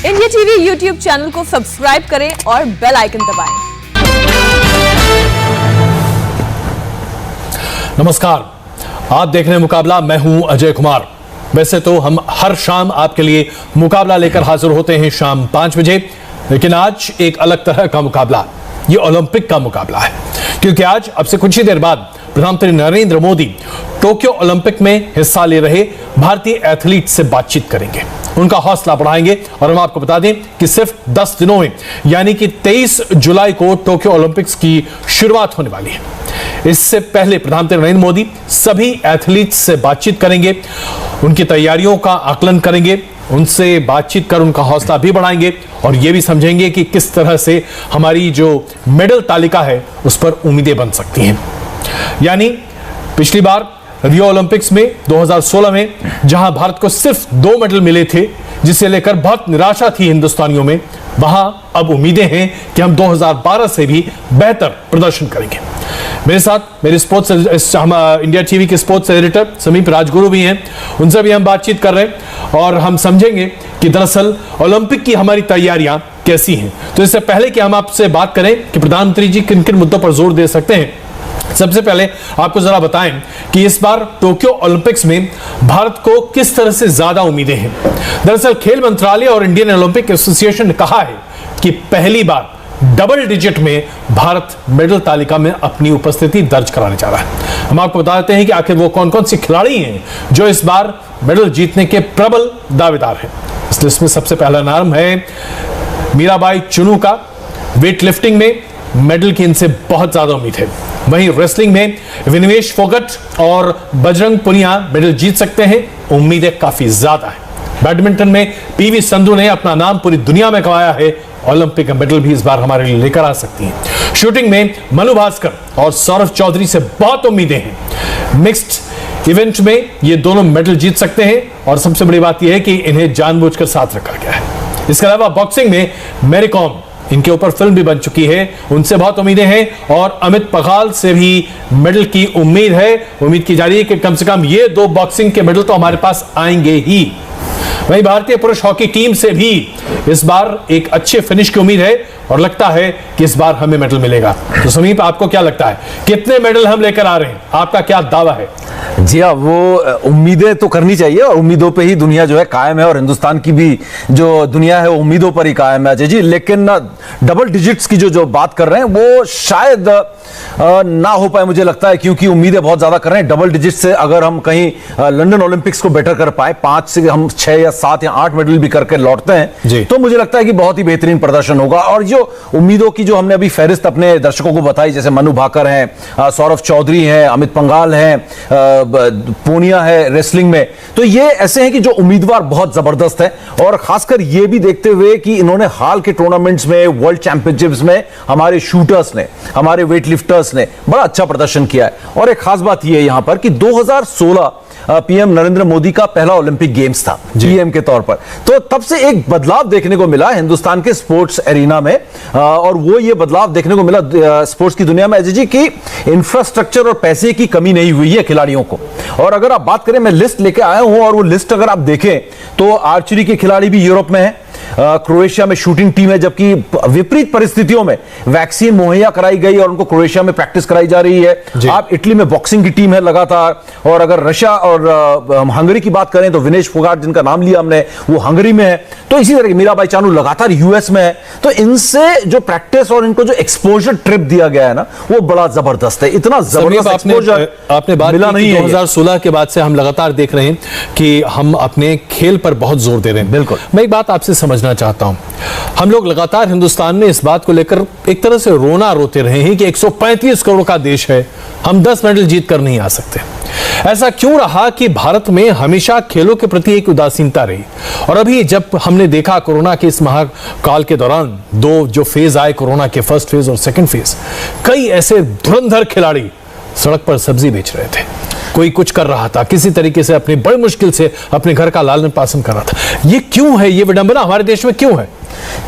India TV YouTube channel को subscribe करें और बेल आइकन दबाएं। नमस्कार, आप देख रहे हैं मुकाबला। मैं हूं अजय कुमार। वैसे तो हम हर शाम आपके लिए मुकाबला लेकर हाजिर होते हैं शाम 5 बजे, लेकिन आज एक अलग तरह का मुकाबला, ये ओलंपिक का मुकाबला है, क्योंकि आज अब से कुछ ही देर बाद प्रधानमंत्री नरेंद्र मोदी टोक्यो ओलंपिक में हिस्सा ले रहे भारतीय एथलीट से बातचीत करेंगे, उनका हौसला बढ़ाएंगे। और हम आपको बता दें कि सिर्फ 10 दिनों में यानी कि 23 जुलाई को टोक्यो ओलंपिक्स की शुरुआत होने वाली है। इससे पहले प्रधानमंत्री नरेंद्र मोदी सभी एथलीट्स से बातचीत करेंगे, उनकी तैयारियों का आकलन करेंगे, उनसे बातचीत कर उनका हौसला भी बढ़ाएंगे और यह भी समझेंगे कि किस तरह से हमारी जो मेडल तालिका है उस पर उम्मीदें बन सकती हैं। यानी पिछली बार रियो ओलंपिक्स में 2016 में जहां भारत को सिर्फ 2 मेडल मिले थे, जिसे लेकर बहुत निराशा थी हिंदुस्तानियों में, वहां अब उम्मीदें हैं कि हम 2012 से भी बेहतर प्रदर्शन करेंगे। मेरे साथ मेरे इंडिया टीवी के स्पोर्ट्स एडिटर समीप राजगुरु भी हैं, उनसे भी हम बातचीत कर रहे हैं और हम समझेंगे कि दरअसल ओलंपिक की हमारी तैयारियां कैसी हैं। तो इससे पहले कि हम आपसे बात करें कि प्रधानमंत्री जी किन किन मुद्दों पर जोर दे सकते हैं, सबसे पहले आपको जरा बताएं कि इस बार टोक्यो ओलंपिक्स में भारत को किस तरह से ज्यादा उम्मीदें हैं। दरअसल खेल मंत्रालय और इंडियन ओलंपिक एसोसिएशन ने कहा है कि पहली बार डबल डिजिट में भारत मेडल तालिका में अपनी उपस्थिति दर्ज कराने जा रहा है। हम आपको बता देते हैं कि आखिर वो कौन कौन सी खिलाड़ी हैं जो इस बार मेडल जीतने के प्रबल दावेदार हैं। इस लिस्ट में सबसे पहला नाम है मीराबाई चुनू का। वेट लिफ्टिंग में मेडल की इनसे बहुत ज्यादा उम्मीद है। वहीं रेसलिंग में विनिवेश फोगट और बजरंग पुनिया मेडल जीत सकते हैं, उम्मीदें काफी ज्यादा है। बैडमिंटन में पीवी संधू ने अपना नाम पूरी दुनिया में कमाया है, ओलंपिक का मेडल भी इस बार हमारे लिए लेकर आ सकती हैं। शूटिंग में मनु भास्कर और सौरभ चौधरी से बहुत उम्मीदें हैं। मिक्स्ड इवेंट में ये दोनों मेडल जीत सकते हैं और सबसे बड़ी बात यह है कि इन्हें जानबूझकर साथ रखा गया है। इसके अलावा बॉक्सिंग में मैरी कॉम, इनके ऊपर फिल्म भी बन चुकी है, उनसे बहुत उम्मीदें हैं और अमित पंघाल से भी मेडल की उम्मीद है। उम्मीद की जा रही है कि कम से कम ये 2 बॉक्सिंग के मेडल तो हमारे पास आएंगे ही। वहीं भारतीय पुरुष हॉकी टीम से भी इस बार एक अच्छे फिनिश की उम्मीद है और लगता है कि इस बार हमें मेडल मिलेगा। तो समीप, आपको क्या लगता है, कितने मेडल हम लेकर आ रहे हैं? आपका क्या दावा है? जी हाँ, वो उम्मीदें तो करनी चाहिए और उम्मीदों पे ही दुनिया जो है कायम है और हिंदुस्तान की भी जो दुनिया है वो उम्मीदों पर ही कायम है अजय जी। लेकिन डबल डिजिट्स की जो बात कर रहे हैं वो शायद ना हो पाए, मुझे लगता है, क्योंकि उम्मीदें बहुत ज्यादा कर रहे हैं। डबल डिजिट से अगर हम कहीं लंदन ओलंपिक्स को बेटर कर पाए, 5 से हम 6 या 7 या 8 मेडल भी करके लौटते हैं, तो मुझे लगता है कि बहुत ही बेहतरीन प्रदर्शन होगा। और जो उम्मीदों की जो हमने अभी फहरिस्त अपने दर्शकों को बताई, जैसे मनु भाकर हैं, सौरभ चौधरी हैं, अमित पंघाल हैं, पूनिया है रेसलिंग में, तो ये ऐसे हैं कि जो उम्मीदवार बहुत जबरदस्त है। और खासकर ये भी देखते हुए कि इन्होंने हाल के टूर्नामेंट्स में, वर्ल्ड चैंपियनशिप्स में हमारे शूटर्स ने, हमारे वेट लिफ्टर्स ने बड़ा अच्छा प्रदर्शन किया है। और एक खास बात यह है यहां पर कि 2016 पीएम नरेंद्र मोदी का पहला ओलंपिक गेम्स था पीएम के तौर पर, तो तब से एक बदलाव देखने को मिला हिंदुस्तान के स्पोर्ट्स एरिना में। और वो ये बदलाव देखने को मिला स्पोर्ट्स की दुनिया में अजय जी की इंफ्रास्ट्रक्चर और पैसे की कमी नहीं हुई है खिलाड़ियों को। और अगर आप बात करें, मैं लिस्ट लेके आया हूं और वो लिस्ट अगर आप देखें तो आर्चरी के खिलाड़ी भी यूरोप में है, क्रोएशिया में शूटिंग टीम है, जबकि विपरीत परिस्थितियों में वैक्सीन मुहैया कराई गई और उनको क्रोएशिया में प्रैक्टिस कराई जा रही है। आप इटली में बॉक्सिंग की टीम है लगातार, और अगर रशिया और हंगरी की बात करें तो विनेश फोगाट, जिनका नाम लिया हमने, वो हंगरी में है। तो इसी तरह मीराबाई चानू लगातार यूएस में है। तो इनसे जो प्रैक्टिस और इनको जो एक्सपोजर ट्रिप दिया गया है ना, वो बड़ा जबरदस्त है। इतना जबरदस्त एक्सपोजर आपने बात मिला नहीं है। 2016 के बाद से हम लगातार देख रहे हैं कि हम अपने खेल पर बहुत जोर दे रहे हैं। बिल्कुल, मैं एक बात आपसे समझना चाहता हूं, हम लोग लगातार हिंदुस्तान में इस बात को लेकर एक तरह से रोना रोते रहे हैं कि 135 करोड़ का देश है, हम 10 मेडल जीत कर नहीं आ सकते। ऐसा क्यों रहा कि भारत में हमेशा खेलों के प्रति एक उदासीनता रही? और अभी जब हमने देखा कोरोना के इस महाकाल के दौरान 2 जो फेज आए कोरोना के, फर्स्ट फेज और सेकंड फेज, कई ऐसे धुरंधर खिलाड़ी सड़क पर सब्जी बेच रहे थे। कोई कुछ कर रहा था, किसी तरीके से अपनी बड़ी मुश्किल से अपने घर का लालन पालन कर रहा था। ये क्यों है, ये विडंबना हमारे देश में क्यों है?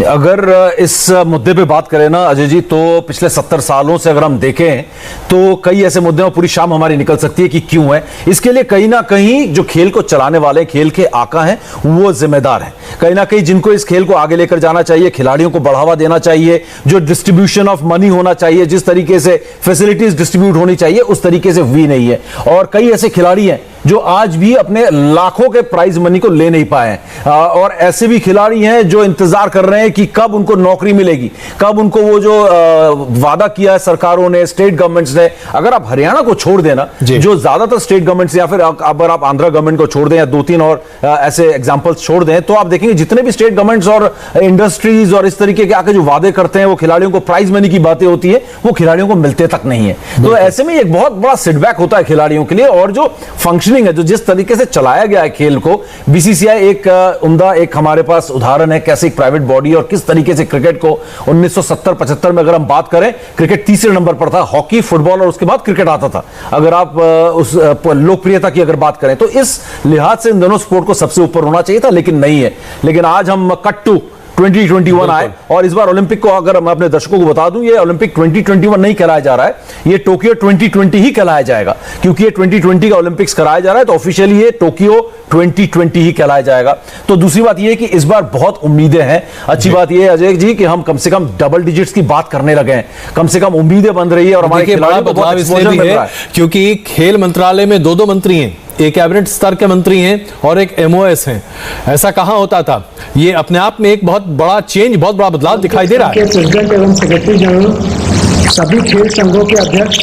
अगर इस मुद्दे पे बात करें ना अजय जी, तो पिछले 70 सालों से अगर हम देखें तो कई ऐसे मुद्दे हैं, पूरी शाम हमारी निकल सकती है कि क्यों है। इसके लिए कहीं ना कहीं जो खेल को चलाने वाले, खेल के आका हैं, वो जिम्मेदार हैं। कहीं ना कहीं जिनको इस खेल को आगे लेकर जाना चाहिए, खिलाड़ियों को बढ़ावा देना चाहिए, जो डिस्ट्रीब्यूशन ऑफ मनी होना चाहिए, जिस तरीके से फैसिलिटीज डिस्ट्रीब्यूट होनी चाहिए, उस तरीके से भी नहीं है। और कई ऐसे खिलाड़ी हैं जो आज भी अपने लाखों के प्राइज मनी को ले नहीं पाए हैं, और ऐसे भी खिलाड़ी हैं जो इंतजार कर रहे हैं कि कब उनको नौकरी मिलेगी, कब उनको वो जो वादा किया है सरकारों ने, स्टेट गवर्नमेंट्स ने। अगर आप हरियाणा को छोड़ देना, जो ज्यादातर स्टेट गवर्नमेंट्स, या फिर अगर आप आंध्र गवर्नमेंट को छोड़ दें, या 2-3 और ऐसे एग्जांपल्स छोड़ दें, तो आप देखेंगे जितने भी स्टेट गवर्नमेंट्स और इंडस्ट्रीज और इस तरीके के आके जो वादे करते हैं, वो खिलाड़ियों को प्राइज मनी की बातें होती है, वो खिलाड़ियों को मिलते तक नहीं है। तो ऐसे में एक बहुत बड़ा सेटबैक होता है खिलाड़ियों के लिए। और जो फंक्शनिंग है, जो जिस तरीके से चलाया गया है खेल को, बीसीसीआई एक उम्दा एक हमारे पास उदाहरण है कैसे एक प्राइवेट बॉडी और किस तरीके से क्रिकेट को 1970-75 में अगर हम बात करें, क्रिकेट तीसरे नंबर पर था, हॉकी, फुटबॉल और उसके बाद क्रिकेट आता था। अगर आप उस लोकप्रियता की अगर बात करें तो इस लिहाज से इन दोनों स्पोर्ट को सबसे ऊपर होना चाहिए था, लेकिन नहीं है। लेकिन आज हम कट टू 2021 आए, और इस बार ओलंपिक को अगर मैं अपने दर्शकों को बता दूं, ये ओलंपिक 2021 नहीं कराया जा रहा है, ये टोक्यो 2020 ही कहलाया जाएगा, क्योंकि ये 2020 का ओलंपिक्स कराया जा रहा है, तो ऑफिशियली ये टोक्यो 2020 ही कहलाया जाएगा। तो दूसरी बात ये है कि इस बार बहुत उम्मीदें हैं। अच्छी बात ये है अजय जी कि हम कम से कम डबल डिजिट्स की बात करने लगे हैं, कम से कम उम्मीदें बन रही है। और हमारे खिलाड़ियों को बहुत एक्सपोजर मिल रहा है, क्योंकि खेल मंत्रालय में 2 मंत्री हैं, एक कैबिनेट स्तर के मंत्री हैं और एक MOS हैं। ऐसा कहां होता था? ये अपने आप में एक बहुत बड़ा चेंज, बहुत बड़ा बदलाव दिखाई दे रहा है। प्रेसिडेंट एवं सेक्रेटरी जनरल, सभी खेल संघों के अध्यक्ष,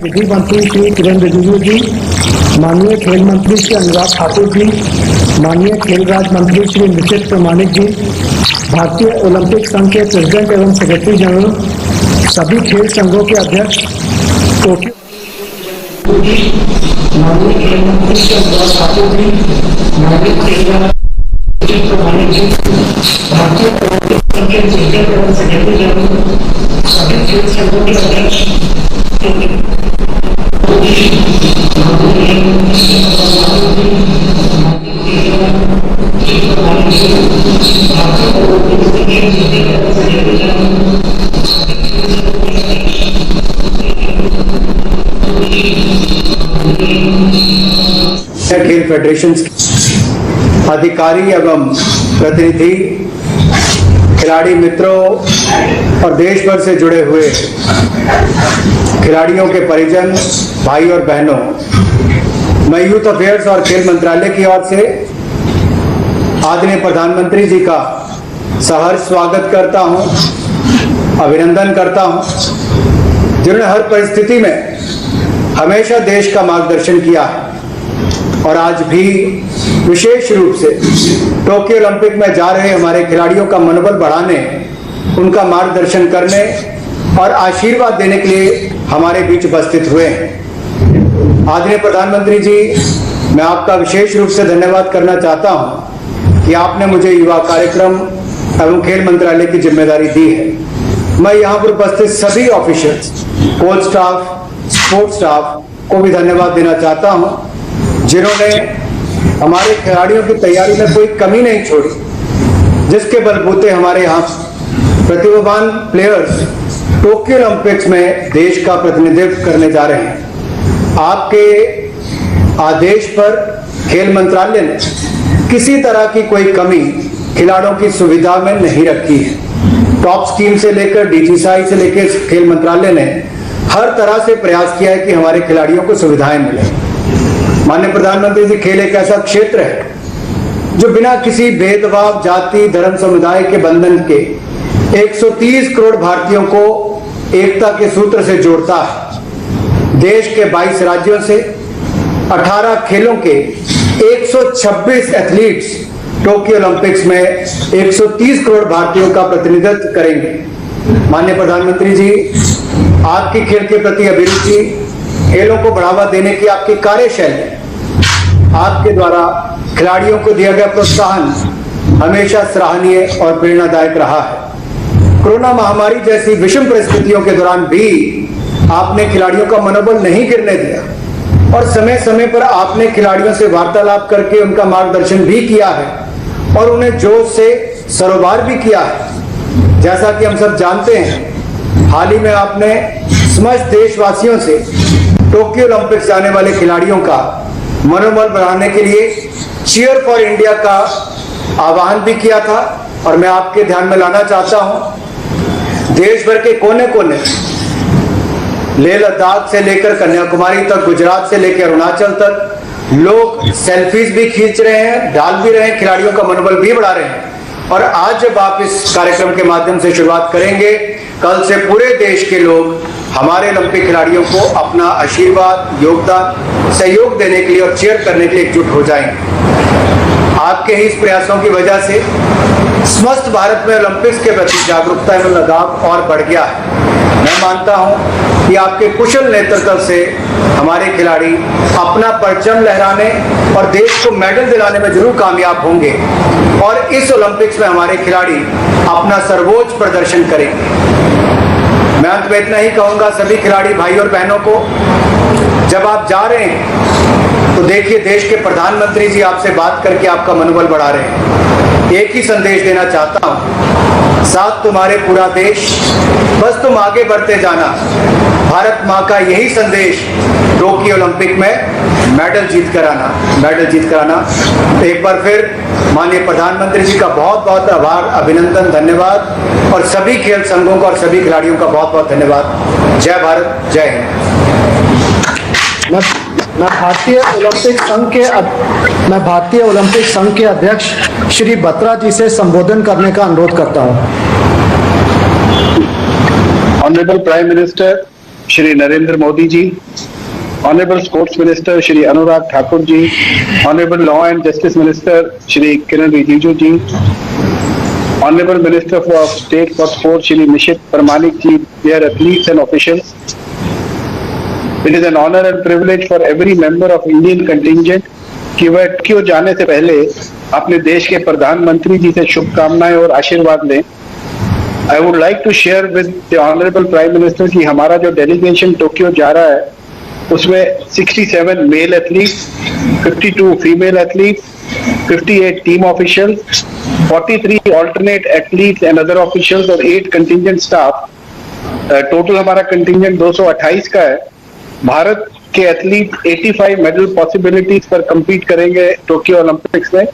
विधि मंत्री श्री किरण रिजिजू जी, माननीय खेल मंत्री श्री अनुराग ठाकुर जी, माननीय खेल राज्य मंत्री श्री निशित प्रामाणिक जी, भारतीय ओलंपिक संघ के प्रेसिडेंट एवं सेक्रेटरी जनरल, सभी खेल संघों के अध्यक्ष, टोक्यो माननीय खेल मंत्री श्री अनुराग ठाकुर जी, माननीय खेल राज्य प्रामाणिक जी, भारतीय ओलंपिक संघ के प्रेसिडेंट एवं सेक्रेटरी जनरल, सभी खेल संघों के अध्यक्ष, खेल फेडरेशन अधिकारी एवं प्रतिनिधि, खिलाड़ी मित्रों और देश भर से जुड़े हुए खिलाड़ियों के परिजन, भाई और बहनों, मैं यूथ अफेयर्स और खेल मंत्रालय की ओर से आदरणीय प्रधानमंत्री जी का सहर्ष स्वागत करता हूं, अभिनंदन करता हूं, जिन्होंने हर परिस्थिति में हमेशा देश का मार्गदर्शन किया है और आज भी विशेष रूप से टोक्यो ओलंपिक में जा रहे हमारे खिलाड़ियों का मनोबल बढ़ाने, उनका मार्गदर्शन करने और आशीर्वाद देने के लिए हमारे बीच उपस्थित हुए हैं। आदरणीय प्रधानमंत्री जी, मैं आपका विशेष रूप से धन्यवाद करना चाहता हूं कि आपने मुझे युवा कार्यक्रम एवं खेल मंत्रालय की जिम्मेदारी दी है। मैं यहाँ पर उपस्थित सभी officers, coach staff, sport staff को भी धन्यवाद देना चाहता हूं, जिन्होंने हमारे खिलाड़ियों की तैयारी में कोई कमी नहीं छोड़ी, जिसके बलबूते हमारे यहाँ प्रतिभावान प्लेयर्स टोक्यो ओलंपिक्स में देश का प्रतिनिधित्व करने जा रहे हैं। आपके आदेश पर खेल मंत्रालय ने किसी तरह की कोई कमी खिलाड़ियों की सुविधा में नहीं रखी है। टॉप स्कीम से लेकर DGCI से लेकर खेल मंत्रालय ने हर तरह से प्रयास किया है कि हमारे खिलाड़ियों को सुविधाएं मिले। माननीय प्रधानमंत्री जी, खेल एक ऐसा क्षेत्र है जो बिना किसी भेदभाव, जाति, धर्म, समुदाय के बंधन के 130 करोड़ भारतीयों को एकता के सूत्र से जोड़ता है। देश के 22 राज्यों से 18 खेलों के 126 एथलीट्स टोक्यो ओलंपिक्स में 130 करोड़ भारतीयों का प्रतिनिधित्व करेंगे। माननीय प्रधानमंत्री जी, आपकी खेल के प्रति अभिरुचि, खेलों को बढ़ावा देने की आपकी कार्यशैली, आपके द्वारा खिलाड़ियों को दिया गया प्रोत्साहन हमेशा सराहनीय और प्रेरणादायक रहा है। कोरोना महामारी जैसी विषम परिस्थितियों के दौरान भी आपने खिलाड़ियों का मनोबल नहीं गिरने दिया और समय समय पर आपने खिलाड़ियों से वार्तालाप करके उनका मार्गदर्शन भी किया है और उन्हें जोश से सरोबार भी किया है। जैसा कि हम सब जानते हैं, हाल ही में आपने समस्त देशवासियों से टोक्यो ओलंपिक्स जाने वाले खिलाड़ियों का मनोबल बढ़ाने के लिए चीयर फॉर इंडिया का आह्वान भी किया था और मैं आपके ध्यान में लाना चाहता हूं, देश भर के कोने कोने, लेह लद्दाख से लेकर कन्याकुमारी तक, गुजरात से लेकर अरुणाचल तक लोग सेल्फीज भी खींच रहे हैं, डाल भी रहे हैं, खिलाड़ियों का मनोबल भी बढ़ा रहे हैं। और आज जब आप इस कार्यक्रम के माध्यम से शुरुआत करेंगे, कल से पूरे देश के लोग हमारे ओलंपिक खिलाड़ियों को अपना आशीर्वाद, योगदान, सहयोग देने के लिए और चीयर करने के लिए एकजुट हो जाएंगे। आपके ही इस प्रयासों की वजह से समस्त भारत में ओलंपिक्स के प्रति जागरूकता एवं लगाव और बढ़ गया है। मैं मानता हूं कि आपके कुशल नेतृत्व से हमारे खिलाड़ी अपना परचम लहराने और देश को मेडल दिलाने में जरूर कामयाब होंगे और इस ओलंपिक्स में हमारे खिलाड़ी अपना सर्वोच्च प्रदर्शन करेंगे। मैं अंत में इतना ही कहूंगा सभी खिलाड़ी भाई और बहनों को, जब आप जा रहे हैं तो देखिए देश के प्रधानमंत्री जी आपसे बात करके आपका मनोबल बढ़ा रहे हैं। एक ही संदेश देना चाहता हूं, साथ तुम्हारे पूरा देश, बस तुम आगे बढ़ते जाना। भारत मां का यही संदेश टोक्यो ओलंपिक में मेडल जीत कर आना। एक बार फिर माननीय प्रधानमंत्री जी का बहुत बहुत आभार, अभिनंदन, धन्यवाद और सभी खेल संघों का और सभी खिलाड़ियों का बहुत बहुत धन्यवाद। जय भारत, जय हिंद। मैं भारतीय ओलंपिक संघ के अध्यक्ष श्री बत्रा जी से संबोधन करने का अनुरोध करता हूं। Honourable prime minister Shri Narendra Modi ji, honourable sports minister Shri Anurag Thakur ji, honourable law and justice minister Shri Kiren Rijiju ji, honourable minister for state for sport Shri Nisith Pramanik ji, there athletes and officials, it is an honour and privilege for every member of Indian contingent कि वह Tokyo जाने से पहले अपने देश के प्रधानमंत्री जी से शुभकामनाएं और आशीर्वाद लें। I would like to share with the Honorable Prime Minister कि हमारा जो डेलीगेशन टोक्यो जा रहा है उसमें 67 male athletes, 52 female athletes, 58 team officials, 43 alternate athletes and other officials और 8 कंटिंजेंट स्टाफ, टोटल हमारा कंटिंजेंट 228 का है। भारत के एथलीट 85 मेडल पॉसिबिलिटीज पर compete करेंगे टोक्यो ओलंपिक्स में।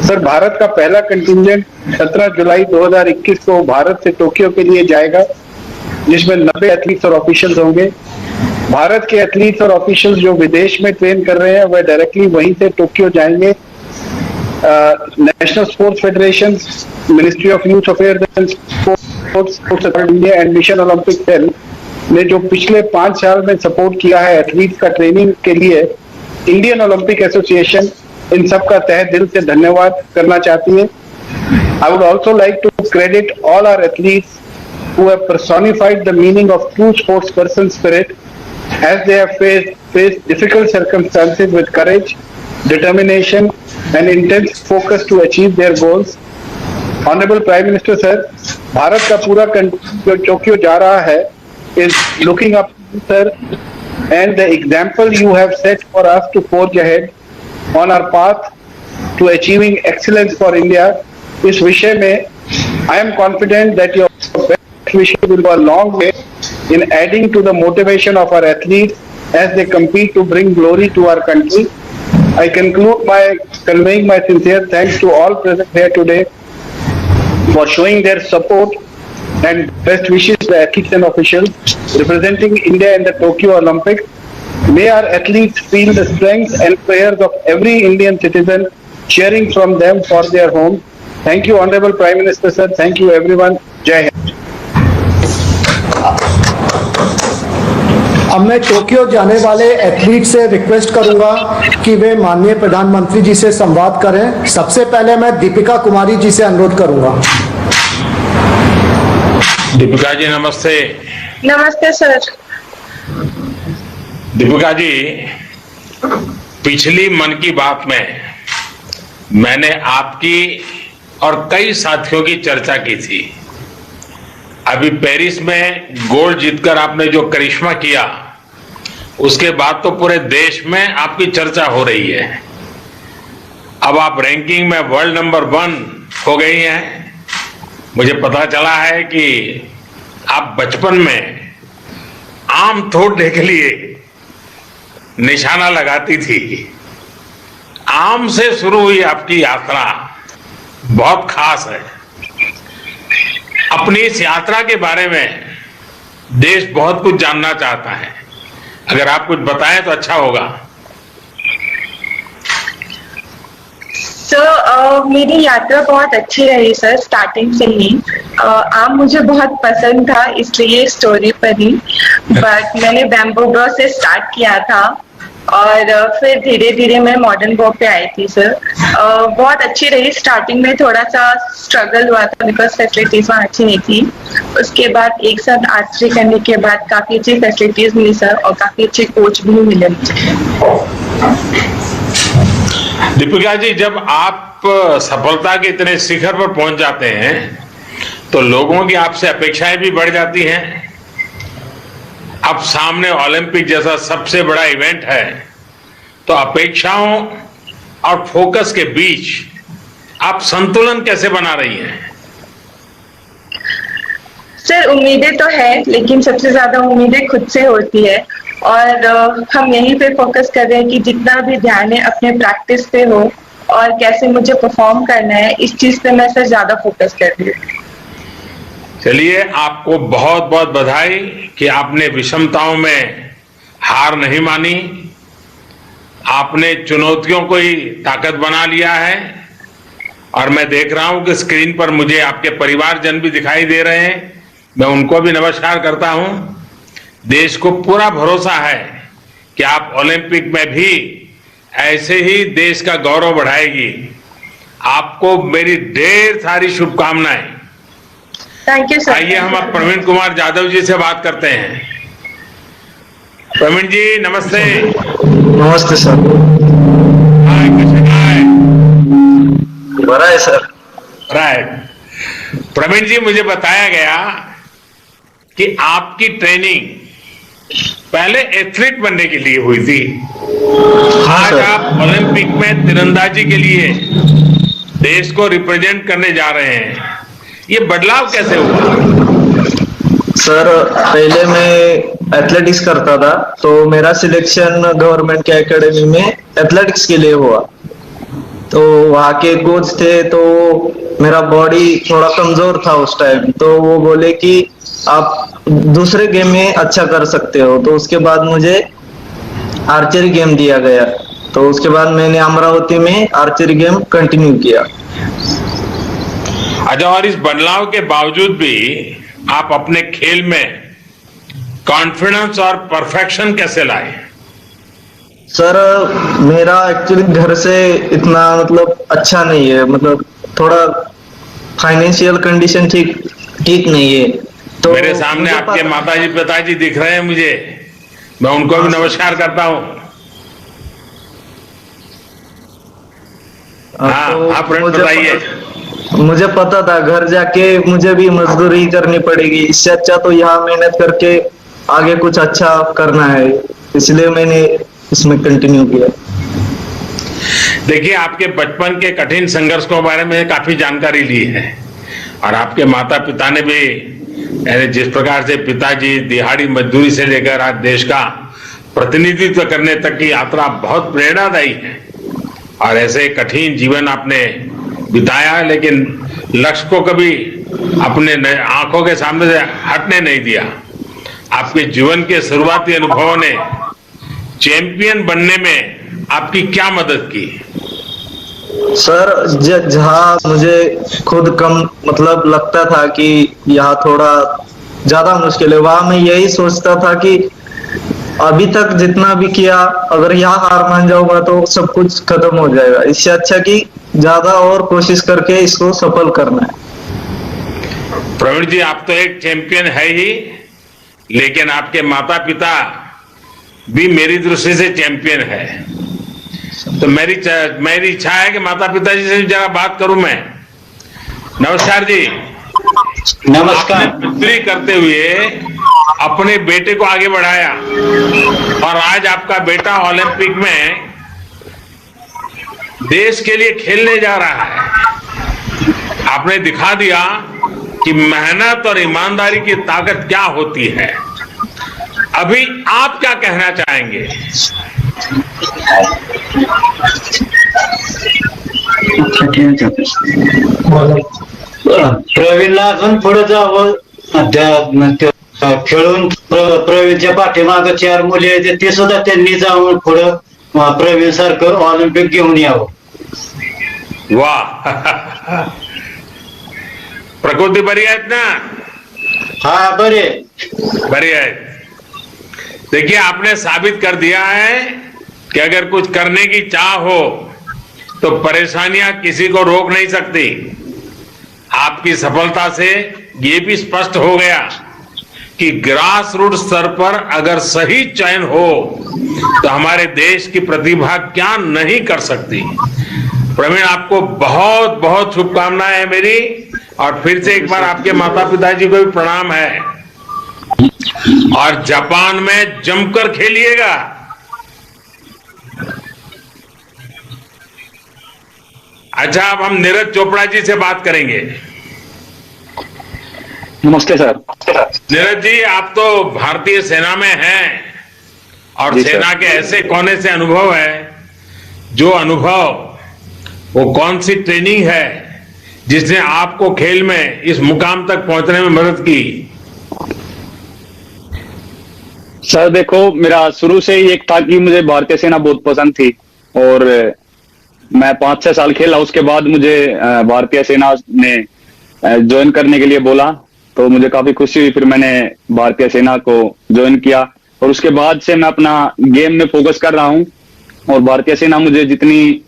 सर, भारत का पहला कंटिंजेंट 17 जुलाई 2021 को भारत से टोक्यो के लिए जाएगा, जिसमें 90 एथलीट्स और ऑफिशियल्स होंगे। भारत के एथलीट्स और ऑफिशियल्स जो विदेश में ट्रेन कर रहे हैं वह डायरेक्टली वहीं से टोक्यो जाएंगे। National sports federation, ministry of youth affairs and sports India and mission Olympic cell ने जो पिछले 5 साल में सपोर्ट किया है एथलीट्स का ट्रेनिंग के लिए, इंडियन ओलंपिक एसोसिएशन इन सब का तहे दिल से धन्यवाद करना चाहती है। I would also like to credit all our athletes who have personified the meaning of true sports person spirit as they have faced difficult circumstances with courage, determination and intense focus to achieve their goals. Honorable Prime Minister sir, Bharat का पूरा जो Tokyo जा रहा है is looking up sir, and the example you have set for us to forge ahead on our path to achieving excellence for India. इस विषय में I am confident that your best wishes will go a long way in adding to the motivation of our athletes as they compete to bring glory to our country. I conclude by conveying my sincere thanks to all present here today for showing their support and best wishes to the athletes and officials representing India in the Tokyo Olympics. May our athletes feel the strength and prayers of every Indian citizen cheering from them for their home. Thank you, Honorable Prime Minister sir. Thank you, everyone. Jai Hind. अब मैं Tokyo जाने वाले athlete से request करूंगा कि वे माननीय प्रधानमंत्री जी से संवाद करें। सबसे पहले मैं दीपिका कुमारी जी से अनुरोध करूंगा। दीपिका जी नमस्ते। नमस्ते सर। दीपिका जी, पिछली मन की बात में मैंने आपकी और कई साथियों की चर्चा की थी अभी पेरिस में गोल्ड जीतकर आपने जो करिश्मा किया, उसके बाद तो पूरे देश में आपकी चर्चा हो रही है। अब आप रैंकिंग में वर्ल्ड नंबर 1 हो गई हैं। मुझे पता चला है कि आप बचपन में आम तोड़ने के लिए निशाना लगाती थी। आम से शुरू हुई आपकी यात्रा बहुत खास है। अपनी इस यात्रा के बारे में देश बहुत कुछ जानना चाहता है। अगर आप कुछ बताएं तो अच्छा होगा। सर, मेरी यात्रा बहुत अच्छी रही सर, स्टार्टिंग से ही। आम मुझे बहुत पसंद था, इसलिए स्टोरी पर ही। बट मैंने बैम्बू ब्रो से स्टार्ट किया था और फिर धीरे धीरे मैं मॉडर्न बो पे आई थी सर। बहुत अच्छी रही। स्टार्टिंग में थोड़ा सा स्ट्रगल हुआ था बिकॉज फैसिलिटीज वहाँ अच्छी नहीं थी। उसके बाद एक साथ आर्चरी करने के बाद काफी अच्छी फैसिलिटीज मिली सर, और काफी अच्छे कोच भी मिले मुझे। दीपिका जी, जब आप सफलता के इतने शिखर पर पहुंच जाते हैं तो लोगों की आपसे अपेक्षाएं भी बढ़ जाती हैं। अब सामने ओलंपिक जैसा सबसे बड़ा इवेंट है, तो अपेक्षाओं और फोकस के बीच आप संतुलन कैसे बना रही हैं? सर, उम्मीदें तो है, लेकिन सबसे ज्यादा उम्मीदें खुद से होती है। और हम यहीं पे फोकस कर रहे हैं कि जितना भी ध्यान है अपने प्रैक्टिस पे हो और कैसे मुझे परफॉर्म करना है, इस चीज पे मैं सर ज्यादा फोकस कर रही हूँ। चलिए, आपको बहुत बहुत बधाई कि आपने विषमताओं में हार नहीं मानी। आपने चुनौतियों को ही ताकत बना लिया है। और मैं देख रहा हूं कि स्क्रीन पर मुझे आपके परिवारजन भी दिखाई दे रहे हैं। मैं उनको भी नमस्कार करता हूं। देश को पूरा भरोसा है कि आप ओलंपिक में भी ऐसे ही देश का गौरव बढ़ाएगी। आपको मेरी ढेर सारी शुभकामनाएं। Thank you sir. आइए हम अब प्रवीण कुमार जाधव जी से बात करते हैं। प्रवीण जी, नमस्ते। नमस्ते सर। हाय, कैसे हैं? बड़ा है सर। राइट। प्रवीण जी, मुझे बताया गया कि आपकी ट्रेनिंग पहले एथलीट बनने के लिए हुई थी। आज सर। आप ओलंपिक में तीरंदाजी के लिए देश को रिप्रेजेंट करने जा रहे हैं। ये बदलाव कैसे हुआ? सर, पहले मैं एथलेटिक्स करता था, तो मेरा सिलेक्शन गवर्नमेंट के एकेडमी में एथलेटिक्स के लिए हुआ। तो वहाँ के कोच थे, तो मेरा बॉडी थोड़ा कमजोर था उस टाइम, तो वो बोले कि आप दूसरे गेम में अच्छा कर सकते हो। तो उसके बाद मुझे आर्चरी गेम दिया गया। तो उसके बाद मैंने अमरावती में आर्चरी गेम कंटिन्यू किया। अच्छा, और इस बदलाव के बावजूद भी आप अपने खेल में कॉन्फिडेंस और परफेक्शन कैसे लाए? सर, मेरा एक्चुअली घर से इतना मतलब अच्छा नहीं है, मतलब थोड़ा फाइनेंशियल कंडीशन ठीक नहीं है। तो मेरे सामने आपके माताजी पिताजी दिख रहे हैं मुझे। मैं उनको भी नमस्कार करता हूँ। हाँ, फ्रेंड बताइए। मुझे पता था घर जाके मुझे भी मजदूरी करनी पड़ेगी, इससे अच्छा तो यहाँ मेहनत करके आगे कुछ अच्छा करना है, इसलिए मैंने इसमें कंटिन्यू किया। देखिए, आपके बचपन के कठिन संघर्ष के बारे में काफी जानकारी ली है, और आपके माता पिता ने भी, यानी जिस प्रकार से पिताजी दिहाड़ी मजदूरी से लेकर आज देश का प्रतिनिधित्व करने तक की यात्रा बहुत प्रेरणादायी है। और ऐसे कठिन जीवन आपने बिताया, लेकिन लक्ष्य को कभी अपने आंखों के सामने से हटने नहीं दिया। आपके जीवन के शुरुआती अनुभवों ने चैंपियन बनने में आपकी क्या मदद की? सर, जहाँ मुझे खुद कम मतलब लगता था कि यहाँ थोड़ा ज्यादा मुश्किल है, वहां मैं यही सोचता था कि अभी तक जितना भी किया, अगर यहाँ हार मान जाऊंगा तो सब कुछ खत्म हो जाएगा। इससे अच्छा कि ज्यादा और कोशिश करके इसको सफल करना है। प्रवीण जी, आप तो एक चैंपियन है ही, लेकिन आपके माता पिता भी मेरी दृष्टि से चैंपियन है। तो मेरी इच्छा है कि माता पिता जी से जरा बात करूं मैं। नमस्कार जी। नमस्कार। आपने पुत्री करते हुए अपने बेटे को आगे बढ़ाया और आज आपका बेटा ओलंपिक में देश के लिए खेलने जा रहा है। आपने दिखा दिया कि मेहनत और ईमानदारी की ताकत क्या होती है। अभी आप क्या कहना चाहेंगे? प्रवीणला अजून पुढे जावं, खेळून प्रवीणच्या पाठीमागे 4 मुली आहेत ते सुद्धा त्यांनी जाऊन पुढं प्रवीण सारखं ऑलिम्पिक घेऊन यावं. वाह प्रकृति बरी आहेत ना? हा बरे बरी है। देखिए आपने साबित कर दिया है कि अगर कुछ करने की चाह हो तो परेशानियां किसी को रोक नहीं सकती। आपकी सफलता से ये भी स्पष्ट हो गया कि ग्रास रूट स्तर पर अगर सही चयन हो तो हमारे देश की प्रतिभा क्या नहीं कर सकती। प्रवीण आपको बहुत बहुत शुभकामनाएं हैं मेरी, और फिर से एक बार आपके माता पिताजी को भी प्रणाम है, और जापान में जमकर खेलिएगा। अच्छा अब हम नीरज चोपड़ा जी से बात करेंगे। नमस्ते सर। नीरज जी आप तो भारतीय सेना में हैं और सेना के ऐसे कोने से अनुभव है, जो अनुभव वो कौन सी ट्रेनिंग है जिसने आपको खेल में इस मुकाम तक पहुंचने में मदद की? सर देखो, मेरा शुरू से ही एक था कि मुझे भारतीय सेना बहुत पसंद थी और मैं 5-6 साल खेला। उसके बाद मुझे भारतीय सेना ने ज्वाइन करने के लिए बोला तो मुझे काफी खुशी हुई। फिर मैंने भारतीय सेना को ज्वाइन किया और उसके बाद से मैं अपना गेम में फोकस कर रहा हूं और भारतीय सेना मुझे जितनी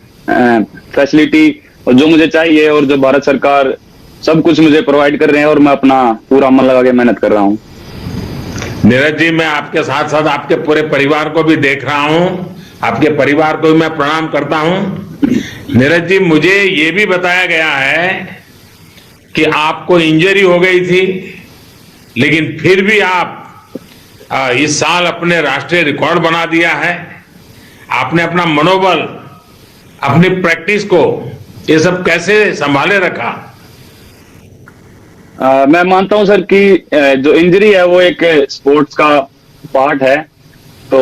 फैसिलिटी और जो मुझे चाहिए और जो भारत सरकार सब कुछ मुझे प्रोवाइड कर रहे हैं और मैं अपना पूरा मन लगा के मेहनत कर रहा हूं। नीरज जी मैं आपके साथ साथ आपके पूरे परिवार को भी देख रहा हूं, आपके परिवार को भी मैं प्रणाम करता हूं। नीरज जी मुझे ये भी बताया गया है कि आपको इंजरी हो गई थी, लेकिन फिर भी आप इस साल अपने राष्ट्रीय रिकॉर्ड बना दिया है। आपने अपना मनोबल, अपनी प्रैक्टिस को ये सब कैसे संभाले रखा? मैं मानता हूं सर कि जो इंजरी है वो एक स्पोर्ट्स का पार्ट है। तो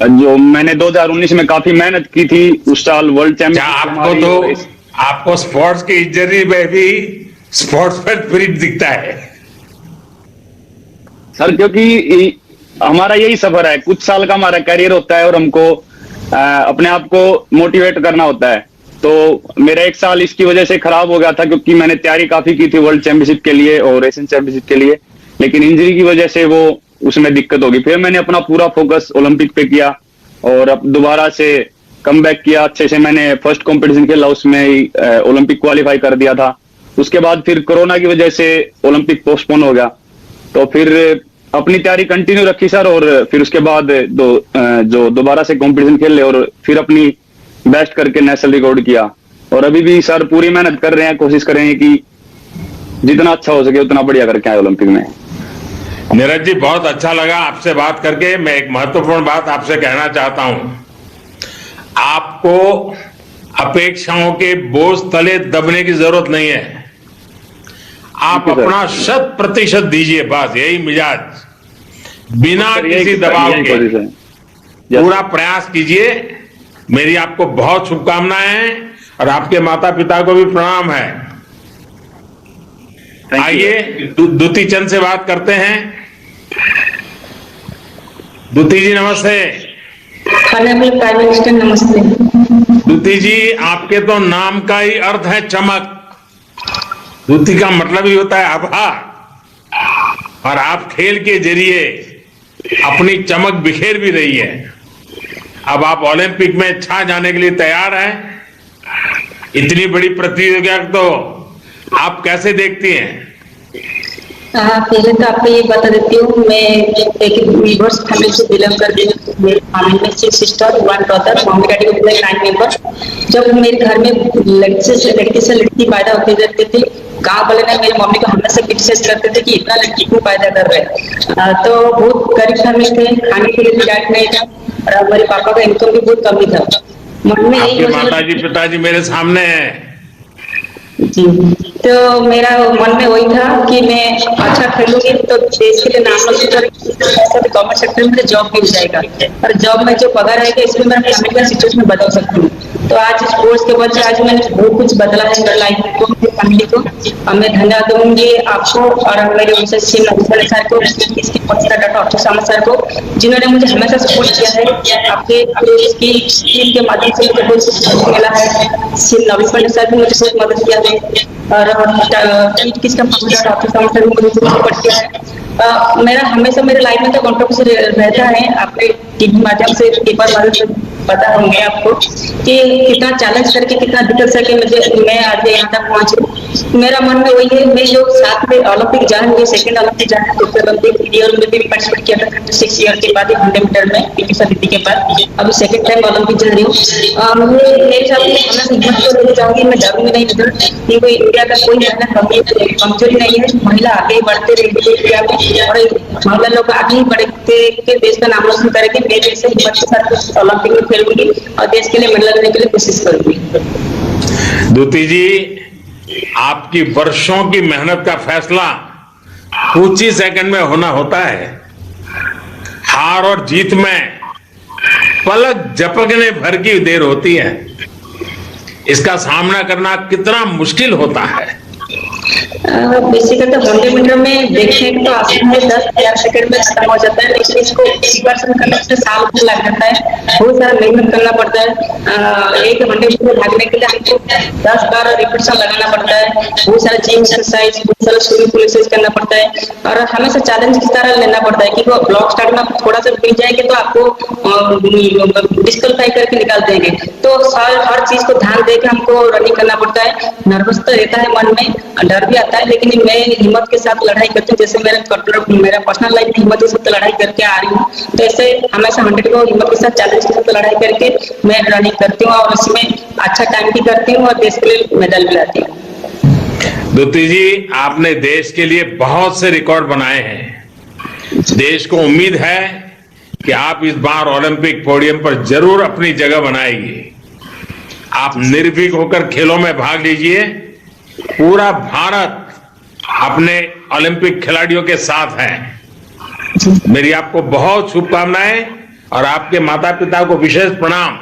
जो मैंने 2019 में काफी मेहनत की थी, उस साल वर्ल्ड चैंपियन आपको स्पोर्ट्स की इंजरी में भी स्पोर्ट्स पर स्पिरिट दिखता है सर, क्योंकि हमारा यही सफर है। कुछ साल का हमारा करियर होता है और हमको अपने आप को मोटिवेट करना होता है। तो मेरा 1 साल इसकी वजह से खराब हो गया था क्योंकि मैंने तैयारी काफी की थी वर्ल्ड चैंपियनशिप के लिए और एशियन चैंपियनशिप के लिए, लेकिन इंजरी की वजह से वो उसमें दिक्कत होगी। फिर मैंने अपना पूरा फोकस ओलंपिक पे किया और अब दोबारा से कम बैक किया। अच्छे से मैंने फर्स्ट कंपटीशन खेला, उसमें ओलंपिक क्वालिफाई कर दिया था। उसके बाद फिर कोरोना की वजह से ओलंपिक पोस्टपोन हो गया, तो फिर अपनी तैयारी कंटिन्यू रखी सर। और फिर उसके बाद जो दोबारा से कंपटीशन खेले और फिर अपनी बेस्ट करके नेशनल रिकॉर्ड किया। और अभी भी सर पूरी मेहनत कर रहे हैं, कोशिश करेंगे कि जितना अच्छा हो सके उतना बढ़िया करके आए ओलंपिक में। नीरज जी बहुत अच्छा लगा आपसे बात करके। मैं एक महत्वपूर्ण बात आपसे कहना चाहता हूं, आपको अपेक्षाओं के बोझ तले दबने की जरूरत नहीं है। आप अपना 100% दीजिए, बस यही मिजाज, बिना किसी दबाव के पूरा प्रयास कीजिए। मेरी आपको बहुत शुभकामनाएं हैं और आपके माता पिता को भी प्रणाम है। आइए दुती चंद से बात करते हैं। दुती जी नमस्ते। प्राइम मिनिस्टर नमस्ते। दुती जी आपके तो नाम का ही अर्थ है चमक। दुती का मतलब ही होता है आभार, और आप खेल के जरिए अपनी चमक बिखेर भी रही है। अब आप ओलंपिक में छा जाने के लिए तैयार हैं। इतनी बड़ी प्रतियोगिता तो आप कैसे देखती हैं? पहले तो आपको ये बता देती हूँ, मैं एक वीवर्स फैमिली से बिलोंग करती हूँ। मेरी फैमिली में 6 सिस्टर 1 ब्रदर, मम्मी डैडी को 9 मेंबर। जब मेरे घर में लड़की से लड़की पैदा होते रहते थे गाँव वाले ने मेरी मम्मी को हमेशा क्रिटिसाइज करते थे कि इतना लड़की क्यों पैदा कर रहे हैं। तो बहुत गरीब फैमिली थे, खाने के लिए भी डाइट नहीं था और हमारे पापा का इनकम भी बहुत कम ही था। मन में यही माताजी पिताजी मेरे सामने हैं जी, तो मेरा मन में वही था कि मैं अच्छा खेलूंगी तो देश के लिए नाम रोशन करूंगी, गवर्नमेंट सेक्टर में जॉब मिल जाएगा और जॉब में जो पगार आएगा इसमें मेरा फैमिली का सिचुएशन बदल सकती हूँ। तो आज स्पोर्ट्स के वजह आज मैंने बहुत कुछ बदला है मेरे लाइफ को, फैमिली को, और मैं धन्यवाद दूंगी आपको और मेरे सर को, डॉक्टर अब्दुल सर को, जिन्होंने मुझे हमेशा सपोर्ट किया है। आपके टीम के माध्यम से मुझे बहुत कुछ मिला है। नवीन सर भी मुझे बहुत मदद किया है और डॉक्टर मुझे सपोर्ट किया है। मेरा हमेशा मेरे लाइफ में तो कॉन्ट्रीब्यूशन रहता है। आपके टीवी माध्यम से, पेपर माध्यम से पता होंगे आपको कि कितना चैलेंज करके, कितना दिक्कत करके मैं आज यहाँ तक पहुंची। मेरा मन में वही है, मैं जो साथ में ओलंपिक जाऊंगी, सेकंड ओलंपिक जाना, टोक्यो ओलंपिक ईयर में भी पार्टिसिपेट किया था 36 ईयर के बाद 100 मीटर में पीटी समिति के बाद। अभी सेकंड टाइम ओलंपिक जा रही हूँ। मुझे मेरे साथ में हमेशा हिम्मत तो लेके जाऊंगी, मैं डरूंगी नहीं इधर, क्योंकि इंडिया का कोई कमजोरी नहीं है। महिला आगे बढ़ते रहेगी इंडिया में और महिला लोग आगे ही बढ़ते के देश का नाम रोशन करेंगे। मैं जैसे हिम्मत के साथ ओलंपिक में खेलूंगी और देश के लिए मेडल लेने के लिए कोशिश करूंगी। दूती जी, आपकी वर्षों की मेहनत का फैसला कुछ ही सेकंड में होना होता है। हार और जीत में पलक झपकने भर की देर होती है। इसका सामना करना कितना मुश्किल होता है। बेसिकली तो 100 मीटर में देखें तो आसान है, 10-11 सेकंड में खत्म हो जाता है, लेकिन इसको प्रिपरेशन करने में साल भर लग जाता है। बहुत सारा मेहनत करना पड़ता है। एक 100 मीटर भागने के लिए हमको 10-12 रिपीटेशन लगाना पड़ता है। बहुत सारा जिम एक्सरसाइज, बहुत सारा स्विमिंग पूल एक्सरसाइज करना पड़ता है और हमेशा चैलेंज की तरह लेना पड़ता है कि वो ब्लॉक स्टार्ट में थोड़ा सा मिल जाएंगे तो आपको डिस्क्वालीफाई करके निकाल देंगे। तो हर चीज को ध्यान देकर हमको रनिंग करना पड़ता है। नर्वस तो रहता है मन में, डर भी आता है, लेकिन मैं हिम्मत के साथ लड़ाई करती हूँ। जैसे मेरा पर्सनल लाइफ में हिम्मत के साथ लड़ाई करके आ रही हूँ, तो ऐसे हमेशा 100 को हिम्मत के साथ, चैलेंज के साथ लड़ाई करके मैं रनिंग करती हूँ और उसमें अच्छा टाइम भी करती हूँ और देश के लिए मेडल भी लाती हूँ। दूती जी, आपने देश के लिए बहुत से रिकॉर्ड बनाए हैं। देश को उम्मीद है कि आप इस बार ओलंपिक पोडियम पर जरूर अपनी जगह बनाएंगे। आप निर्भीक होकर खेलों में भाग लीजिए। पूरा भारत अपने ओलंपिक खिलाड़ियों के साथ है। मेरी आपको बहुत शुभकामनाएं और आपके माता पिता को विशेष प्रणाम।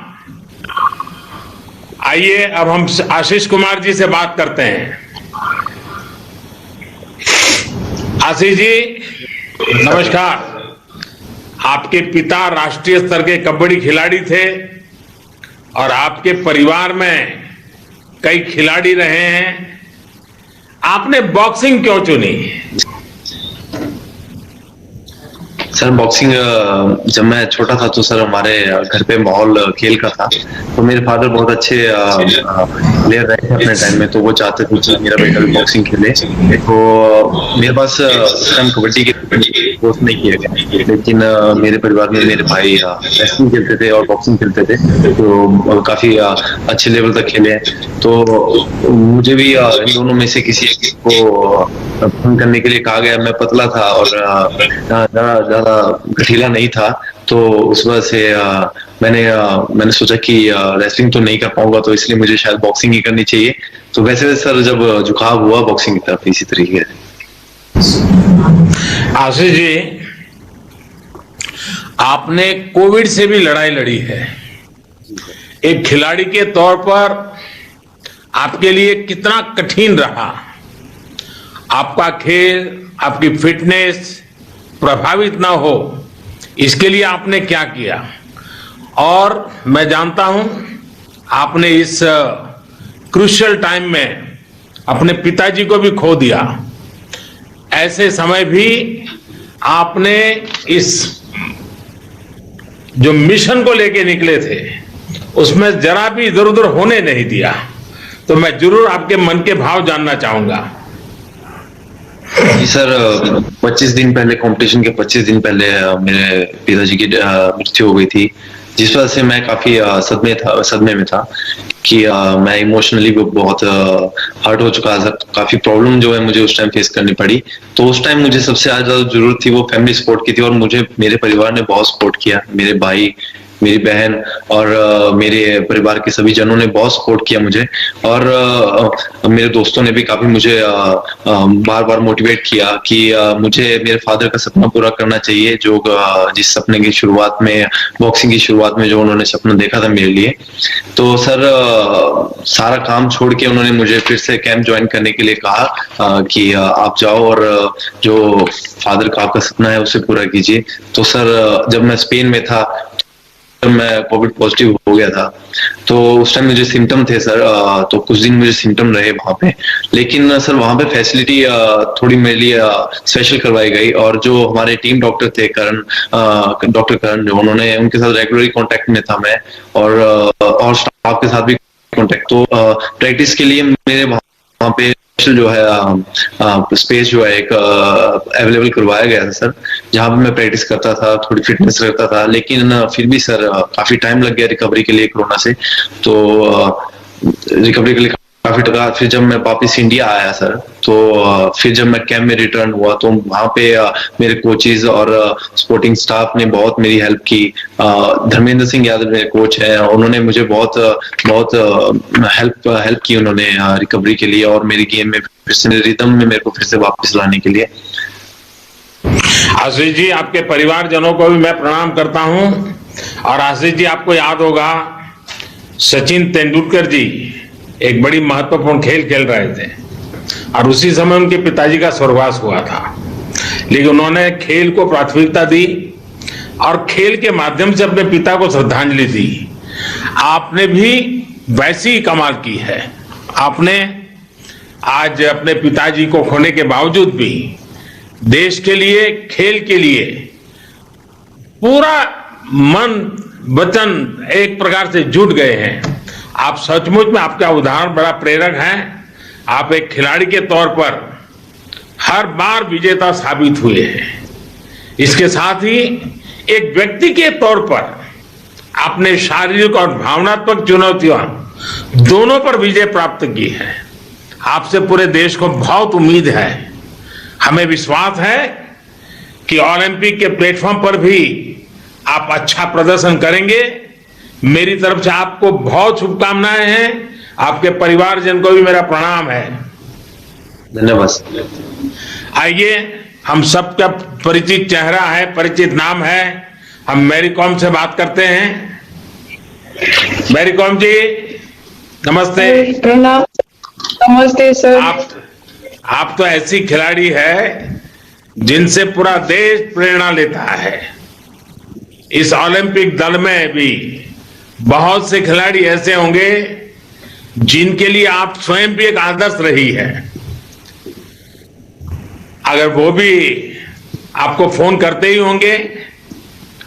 आइए अब हम आशीष कुमार जी से बात करते हैं। आशीष जी, नमस्कार। आपके पिता राष्ट्रीय स्तर के कबड्डी खिलाड़ी थे और आपके परिवार में कई खिलाड़ी रहे हैं। आपने बॉक्सिंग क्यों चुनी? सर, बॉक्सिंग जब मैं छोटा था तो सर हमारे घर पे माहौल खेल का था। तो मेरे फादर बहुत अच्छे प्लेयर रहे थे अपने टाइम में, तो वो चाहते थे कि मेरा बेटा भी बॉक्सिंग खेले। तो मेरे पास कबड्डी के कोर्स नहीं किए गए, लेकिन मेरे परिवार में मेरे भाई रेसलिंग खेलते थे और बॉक्सिंग खेलते थे, तो काफी अच्छे लेवल तक खेले। तो मुझे भी इन दोनों में से किसी को करने के लिए कहा गया। मैं पतला था और ज्यादा गठीला नहीं था, तो उस वजह से मैंने सोचा कि रेसलिंग तो नहीं कर पाऊंगा, तो इसलिए मुझे शायद बॉक्सिंग ही करनी चाहिए। तो वैसे सर जब झुकाव हुआ बॉक्सिंग की तरफ इसी तरीके से। आशीष जी, आपने कोविड से भी लड़ाई लड़ी है। एक खिलाड़ी के तौर पर आपके लिए कितना कठिन रहा? आपका खेल, आपकी फिटनेस प्रभावित ना हो, इसके लिए आपने क्या किया? और मैं जानता हूं आपने इस क्रूशियल टाइम में अपने पिताजी को भी खो दिया। ऐसे समय भी आपने इस जो मिशन को लेके निकले थे उसमें जरा भी इधर उधर होने नहीं दिया। तो मैं जरूर आपके मन के भाव जानना चाहूंगा। जी सर, 25 दिन पहले, कंपटीशन के 25 दिन पहले मेरे पिताजी की मृत्यु हो गई थी। जिस वजह से मैं काफी सदमे में था कि मैं इमोशनली बहुत हर्ट हो चुका था। काफी प्रॉब्लम जो है मुझे उस टाइम फेस करनी पड़ी। तो उस टाइम मुझे सबसे ज्यादा जरूरत थी वो फैमिली सपोर्ट की थी, और मुझे मेरे परिवार ने बहुत सपोर्ट किया। मेरे भाई, मेरी बहन और मेरे परिवार के सभी जनों ने बहुत सपोर्ट किया मुझे, और मेरे दोस्तों ने भी काफी मुझे बार बार मोटिवेट किया कि मुझे मेरे फादर का सपना पूरा करना चाहिए, जो जिस सपने की शुरुआत में, बॉक्सिंग की शुरुआत में जो उन्होंने सपना देखा था मेरे लिए। तो सर सारा काम छोड़ के उन्होंने मुझे फिर से कैंप ज्वाइन करने के लिए कहा कि आप जाओ और जो फादर का आपका सपना है उसे पूरा कीजिए। तो सर जब मैं स्पेन में था, मैं कोविड पॉजिटिव हो गया था, तो उस टाइम मुझे सिम्टम थे सर। तो कुछ दिन मुझे सिम्टम रहे वहां पे, लेकिन सर वहां पे फैसिलिटी थोड़ी मेरे लिए स्पेशल करवाई गई। और जो हमारे टीम डॉक्टर थे डॉक्टर करण, जो उन्होंने, उनके साथ रेगुलरली कांटेक्ट में था मैं, और स्टाफ के साथ भी कांटेक्ट। तो प्रैक्टिस के लिए मेरे वहां पे जो है स्पेस जो है एक अवेलेबल करवाया गया था सर, जहां पे मैं प्रैक्टिस करता था, थोड़ी फिटनेस रखता था। लेकिन फिर भी सर काफी टाइम लग गया रिकवरी के लिए कोरोना से। तो रिकवरी के लिए काफी टका। फिर जब मैं वापस इंडिया आया सर, तो फिर जब मैं कैंप में रिटर्न हुआ, तो वहां पे मेरे कोचेज और स्पोर्टिंग स्टाफ ने बहुत मेरी हेल्प की। धर्मेंद्र सिंह यादव मेरे कोच हैं, उन्होंने मुझे बहुत हेल्प की उन्होंने रिकवरी के लिए, और मेरी गेम में फिर से, मेरे रिदम में मेरे को फिर से वापस लाने के लिए। आशीष जी, आपके परिवारजनों को भी मैं प्रणाम करता हूं। और आशीष जी, आपको याद होगा सचिन तेंदुलकर जी एक बड़ी महत्वपूर्ण खेल खेल रहे थे, और उसी समय उनके पिताजी का स्वर्गवास हुआ था। लेकिन उन्होंने खेल को प्राथमिकता दी और खेल के माध्यम से अपने पिता को श्रद्धांजलि दी। आपने भी वैसी ही कमाल की है। आपने आज अपने पिताजी को खोने के बावजूद भी देश के लिए, खेल के लिए पूरा मन वचन एक प्रकार से जुट गए हैं। आप सचमुच में, आपका उदाहरण बड़ा प्रेरक है। आप एक खिलाड़ी के तौर पर हर बार विजेता साबित हुए हैं। इसके साथ ही एक व्यक्ति के तौर पर आपने शारीरिक और भावनात्मक चुनौतियां दोनों पर विजय प्राप्त की है। आपसे पूरे देश को बहुत उम्मीद है। हमें विश्वास है कि ओलंपिक के प्लेटफॉर्म पर भी आप अच्छा प्रदर्शन करेंगे। मेरी तरफ से आपको बहुत शुभकामनाएं हैं। आपके परिवारजन को भी मेरा प्रणाम है। धन्यवाद। आइए, हम सबका परिचित चेहरा है, परिचित नाम है, हम मैरी कॉम से बात करते हैं। मैरी कॉम जी, नमस्ते। प्रणाम। नमस्ते सर। आप तो ऐसी खिलाड़ी है जिनसे पूरा देश प्रेरणा लेता है। इस ओलंपिक दल में भी बहुत से खिलाड़ी ऐसे होंगे जिनके लिए आप स्वयं भी एक आदर्श रही है। अगर वो भी आपको फोन करते ही होंगे,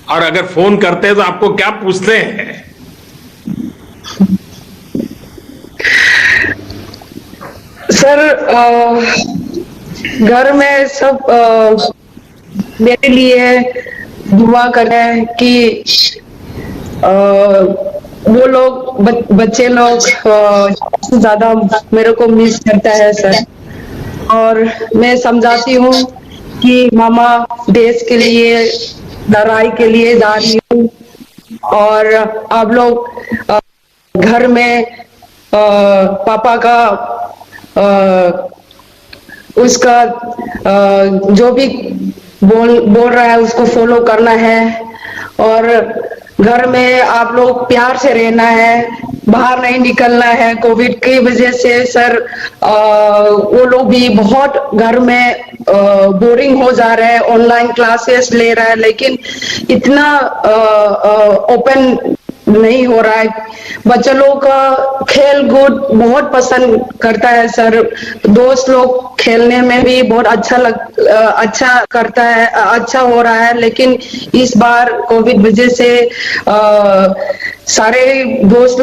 और अगर फोन करते हैं तो आपको क्या पूछते हैं? सर, घर में सब मेरे लिए दुआ कर रहे हैं कि वो लोग, बच्चे लोग ज्यादा मेरे को मिस करता है सर। और मैं समझाती हूँ कि मामा देश के लिए, लड़ाई के लिए जा रही हूँ, और आप लोग घर में पापा का उसका जो भी बोल रहा है उसको फॉलो करना है। और घर में आप लोग प्यार से रहना है, बाहर नहीं निकलना है। कोविड की वजह से सर वो लोग भी बहुत घर में बोरिंग हो जा रहे हैं, ऑनलाइन क्लासेस ले रहा है, लेकिन इतना ओपन नहीं हो रहा है। बच्चे लोग का खेल कूद बहुत पसंद करता है सर। दोस्त लोग खेलने में भी बहुत अच्छा करता है, अच्छा हो रहा है। लेकिन इस बार कोविड वजह से सारे दोस्त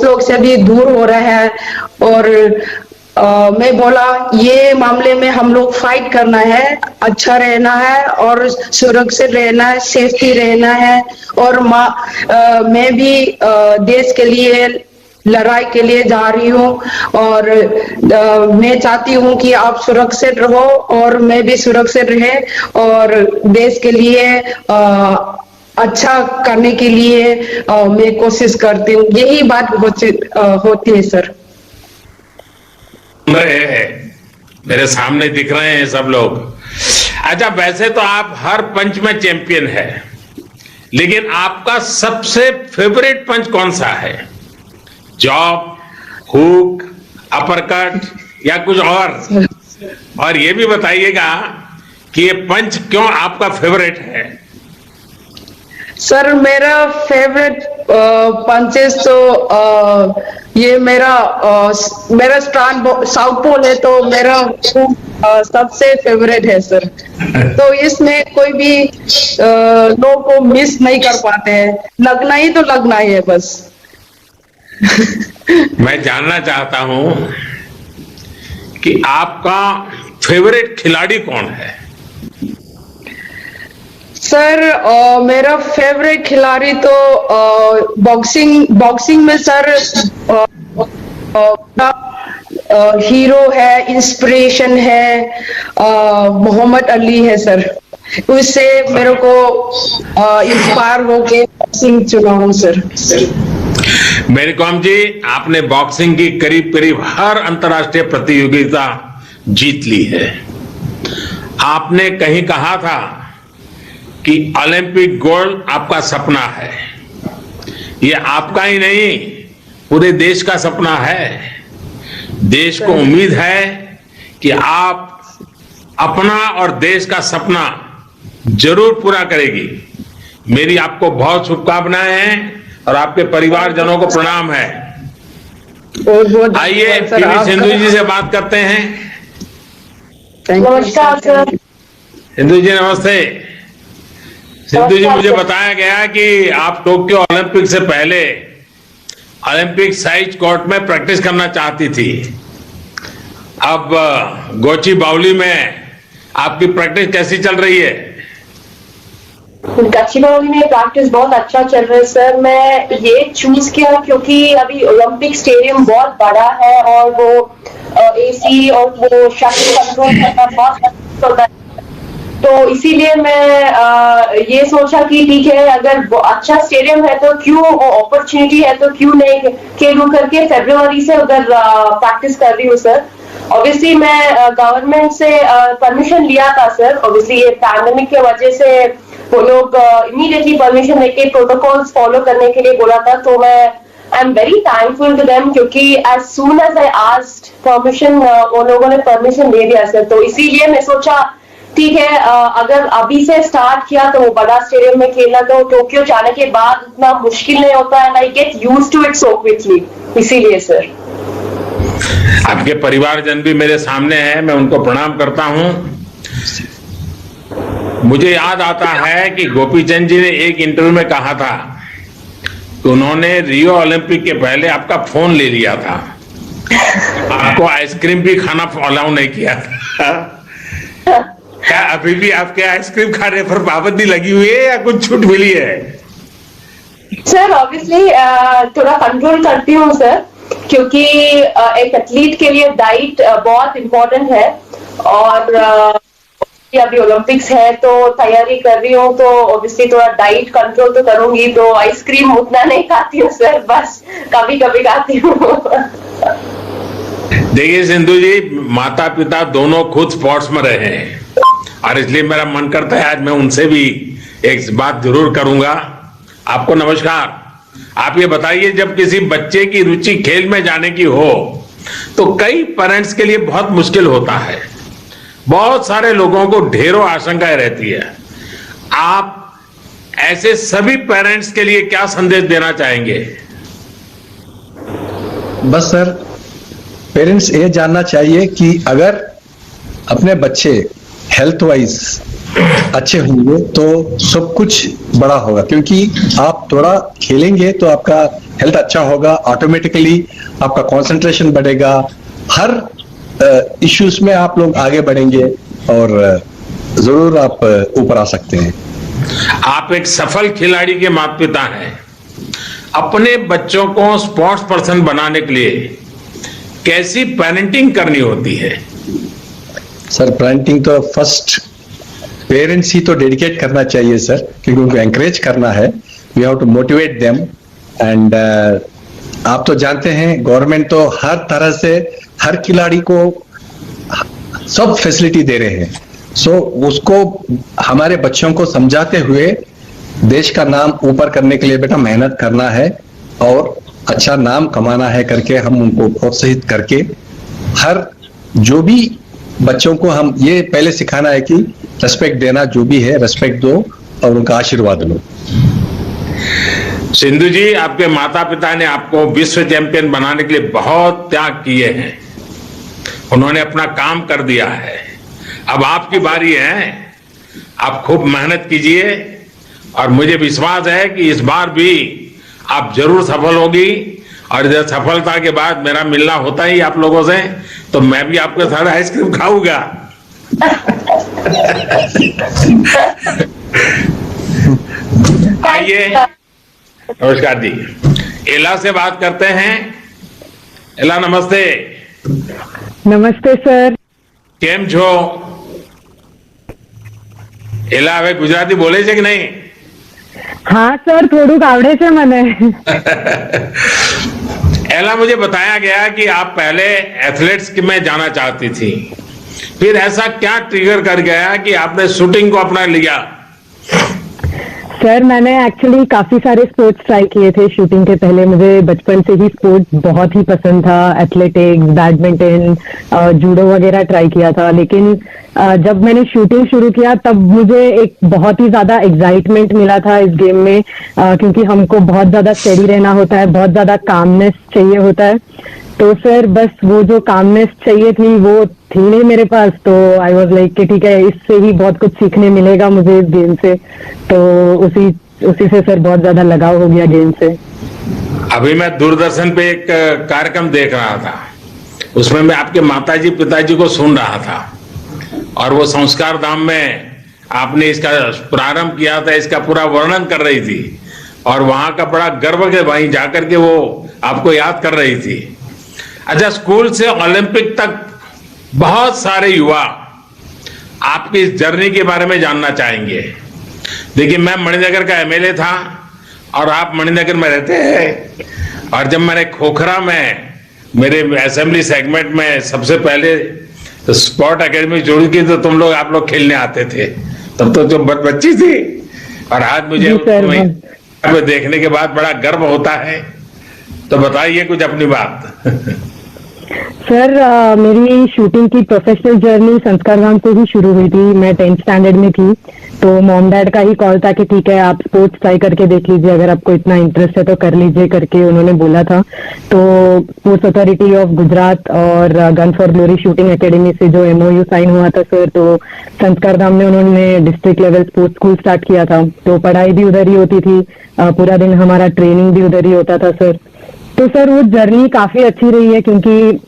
लोग से भी दूर हो रहे हैं, और मैं बोला ये मामले में हम लोग फाइट करना है, अच्छा रहना है और सुरक्षित रहना है, सेफ्टी रहना है। और मैं भी देश के लिए लड़ाई के लिए जा रही हूँ और मैं चाहती हूँ कि आप सुरक्षित रहो और मैं भी सुरक्षित रहे और देश के लिए अच्छा करने के लिए मैं कोशिश करती हूँ। यही बात होती है सर। मेरे सामने दिख रहे हैं सब लोग। अच्छा, वैसे तो आप हर पंच में चैंपियन है, लेकिन आपका सबसे फेवरेट पंच कौन सा है? जॉब, हुक, अपरकट या कुछ और ये भी बताइएगा कि ये पंच क्यों आपका फेवरेट है? सर मेरा फेवरेट पंचेस तो ये मेरा स्ट्रांग साउथ पोल है, तो मेरा सबसे फेवरेट है सर। तो इसमें कोई भी लोग को मिस नहीं कर पाते हैं, लगना ही तो लगना ही है बस। मैं जानना चाहता हूं कि आपका फेवरेट खिलाड़ी कौन है? सर मेरा फेवरेट खिलाड़ी तो बॉक्सिंग में सर हीरो है, इंस्पिरेशन है, मोहम्मद अली है सर। उससे मेरे को इंस्पायर होके बॉक्सिंग चुना हूं सर। मेरी कॉम जी, आपने बॉक्सिंग की करीब करीब हर अंतर्राष्ट्रीय प्रतियोगिता जीत ली है। आपने कहीं कहा था कि ओलंपिक गोल्ड आपका सपना है। ये आपका ही नहीं, पूरे देश का सपना है। देश को उम्मीद है कि आप अपना और देश का सपना जरूर पूरा करेगी। मेरी आपको बहुत शुभकामनाएं हैं और आपके परिवारजनों को प्रणाम है। आइए पीवी सिंधु जी से बात करते हैं। नमस्कार सर। सिंधु जी नमस्ते। सिंधु जी, मुझे बताया गया कि आप टोक्यो ओलंपिक से पहले ओलंपिक साइज कोर्ट में प्रैक्टिस करना चाहती थी। अब गोची बावली में आपकी प्रैक्टिस कैसी चल रही है? गच्चीबावली में प्रैक्टिस बहुत अच्छा चल रहा है सर। मैं ये चूज किया क्योंकि अभी ओलंपिक स्टेडियम बहुत बड़ा है और वो एसी और वो शटल कंट्रोल करना बहुत होता है, तो इसीलिए मैं ये सोचा कि ठीक है, अगर अच्छा स्टेडियम है तो क्यों, अपॉर्चुनिटी है तो क्यों नहीं खेलूं करके फरवरी से उधर प्रैक्टिस कर रही हूँ सर। ऑब्वियसली मैं गवर्नमेंट से परमिशन लिया था सर। ऑब्वियसली ये पैंडेमिक के वजह से वो लोग इमीडिएटली परमिशन लेके प्रोटोकॉल्स फॉलो करने के लिए बोला था, तो मैं I am very thankful to them क्योंकि as soon as I asked permission उन लोगों ने परमिशन दे दिया सर। तो इसीलिए मैं सोचा ठीक है, अगर अभी से स्टार्ट किया तो वो बड़ा स्टेडियम में खेलना तो टोक्यो जाने के बाद इतना मुश्किल नहीं होता है, I get used to it so quickly, इसीलिए सर। आपके परिवारजन भी मेरे सामने हैं, मैं उनको प्रणाम करता हूं। मुझे याद आता है कि गोपीचंद जी ने एक इंटरव्यू में कहा था कि उन्होंने रियो ओलंपिक के पहले आपका फोन ले लिया था, आपको आइसक्रीम भी खाना अलाउ नहीं किया था। क्या अभी भी आपके आइसक्रीम खाने पर पाबंदी लगी हुई है या कुछ छूट मिली है? सर ऑब्वियसली थोड़ा कंट्रोल करती हूँ सर, क्योंकि एक एथलीट के लिए डाइट बहुत इम्पोर्टेंट है और अभी ओलंपिक्स है तो तैयारी कर रही हूँ, तो ऑब्वियसली थोड़ा डाइट कंट्रोल तो करूंगी। तो आइसक्रीम उतना नहीं खाती हूँ सर, बस कभी कभी खाती हूँ। देखिए सिंधु जी, माता पिता दोनों खुद स्पोर्ट्स में रहे हैं और इसलिए मेरा मन करता है आज मैं उनसे भी एक बात जरूर करूंगा। आपको नमस्कार। आप ये बताइए, जब किसी बच्चे की रुचि खेल में जाने की हो तो कई पेरेंट्स के लिए बहुत मुश्किल होता है, बहुत सारे लोगों को ढेरों आशंकाएं रहती है। आप ऐसे सभी पेरेंट्स के लिए क्या संदेश देना चाहेंगे? बस सर, पेरेंट्स ये जानना चाहिए कि अगर अपने बच्चे हेल्थ वाइज अच्छे होंगे तो सब कुछ बड़ा होगा, क्योंकि आप थोड़ा खेलेंगे तो आपका हेल्थ अच्छा होगा, ऑटोमेटिकली आपका कंसंट्रेशन बढ़ेगा, हर इश्यूज में आप लोग आगे बढ़ेंगे और जरूर आप ऊपर आ सकते हैं। आप एक सफल खिलाड़ी के माता पिता हैं। अपने बच्चों को स्पोर्ट्स पर्सन बनाने के लिए कैसी पेरेंटिंग करनी होती है? सर पेरेंटिंग तो फर्स्ट पेरेंट्स ही तो डेडिकेट करना चाहिए सर, क्योंकि उनको एंकरेज करना है। We have to motivate them and आप तो जानते हैं गवर्नमेंट तो हर तरह से हर खिलाड़ी को सब फैसिलिटी दे रहे हैं। सो उसको हमारे बच्चों को समझाते हुए देश का नाम ऊपर करने के लिए बेटा मेहनत करना है और अच्छा नाम कमाना है करके हम उनको प्रोत्साहित करके हर जो भी बच्चों को हम ये पहले सिखाना है कि रेस्पेक्ट देना, जो भी है रेस्पेक्ट दो और उनका आशीर्वाद लो। सिंधु जी, आपके माता पिता ने आपको विश्व चैंपियन बनाने के लिए बहुत त्याग किए हैं। उन्होंने अपना काम कर दिया है। अब आपकी बारी है। आप खूब मेहनत कीजिए और मुझे विश्वास है कि इस बार भी आप जरूर सफल होगी। और जब सफलता के बाद मेरा मिलना होता ही आप लोगों से, तो मैं भी आपके साथ आइसक्रीम खाऊंगा। आइए, नमस्कार जी। एला से बात करते हैं। एला, नमस्ते। नमस्ते सर। केम छो? एला હવે ગુજરાતી બોલે છે કે નહીં? हाँ सर, થોડુંક આવડે છે મને। एला, मुझे बताया गया कि आप पहले एथलेट्स में जाना चाहती थी, फिर ऐसा क्या ट्रिगर कर गया कि आपने शूटिंग को अपना लिया? सर मैंने एक्चुअली काफी सारे स्पोर्ट्स ट्राई किए थे शूटिंग के पहले। मुझे बचपन से ही स्पोर्ट्स बहुत ही पसंद था। एथलेटिक्स, बैडमिंटन, जूडो वगैरह ट्राई किया था। लेकिन जब मैंने शूटिंग शुरू किया तब मुझे एक बहुत ही ज्यादा एक्साइटमेंट मिला था इस गेम में, क्योंकि हमको बहुत ज्यादा स्टेडी रहना होता है, बहुत ज्यादा कामनेस चाहिए होता है। तो सर बस वो जो कामनेस चाहिए थी वो थी नहीं मेरे पास। तो आई वाज लाइक कि ठीक है, इससे ही बहुत कुछ सीखने मिलेगा मुझे इस गेम से। तो उसी से सर बहुत ज्यादा लगाव हो गया गेम से। अभी मैं दूरदर्शन पे एक कार्यक्रम देख रहा था, उसमें मैं आपके माताजी पिताजी को सुन रहा था और वो संस्कार धाम में आपने इसका प्रारंभ किया था, इसका पूरा वर्णन कर रही थी और वहां का बड़ा गर्व के वहीं जाकर के वो आपको याद कर रही थी। अच्छा, स्कूल से ओलंपिक तक बहुत सारे युवा आपकी इस जर्नी के बारे में जानना चाहेंगे। देखिए, मैं मणिनगर का एमएलए था और आप मणिनगर में रहते हैं। और जब मैंने खोखरा में मेरे असेंबली सेगमेंट में सबसे पहले तो स्पोर्ट एकेडमी जुड़ी की, तो तुम लोग आप लोग खेलने आते थे। तब तो जो बच्ची थी, और आज मुझे तुम्हें देखने के बाद बड़ा गर्व होता है। तो बताइए कुछ अपनी बात। सर मेरी शूटिंग की प्रोफेशनल जर्नी संस्कार धाम से ही शुरू हुई थी। मैं 10th स्टैंडर्ड में थी, तो मॉम डैड का ही कॉल था कि ठीक है आप स्पोर्ट्स ट्राई करके देख लीजिए, अगर आपको इतना इंटरेस्ट है तो कर लीजिए करके उन्होंने बोला था। तो स्पोर्ट्स अथॉरिटी ऑफ गुजरात और gun for glory shooting academy से जो MOU साइन हुआ था सर, तो संस्कार धाम में उन्होंने district level sports school start किया था। तो पढ़ाई भी उधर ही होती थी, पूरा दिन हमारा ट्रेनिंग भी उधर ही होता था सर। तो सर वो जर्नी काफी अच्छी रही है, क्योंकि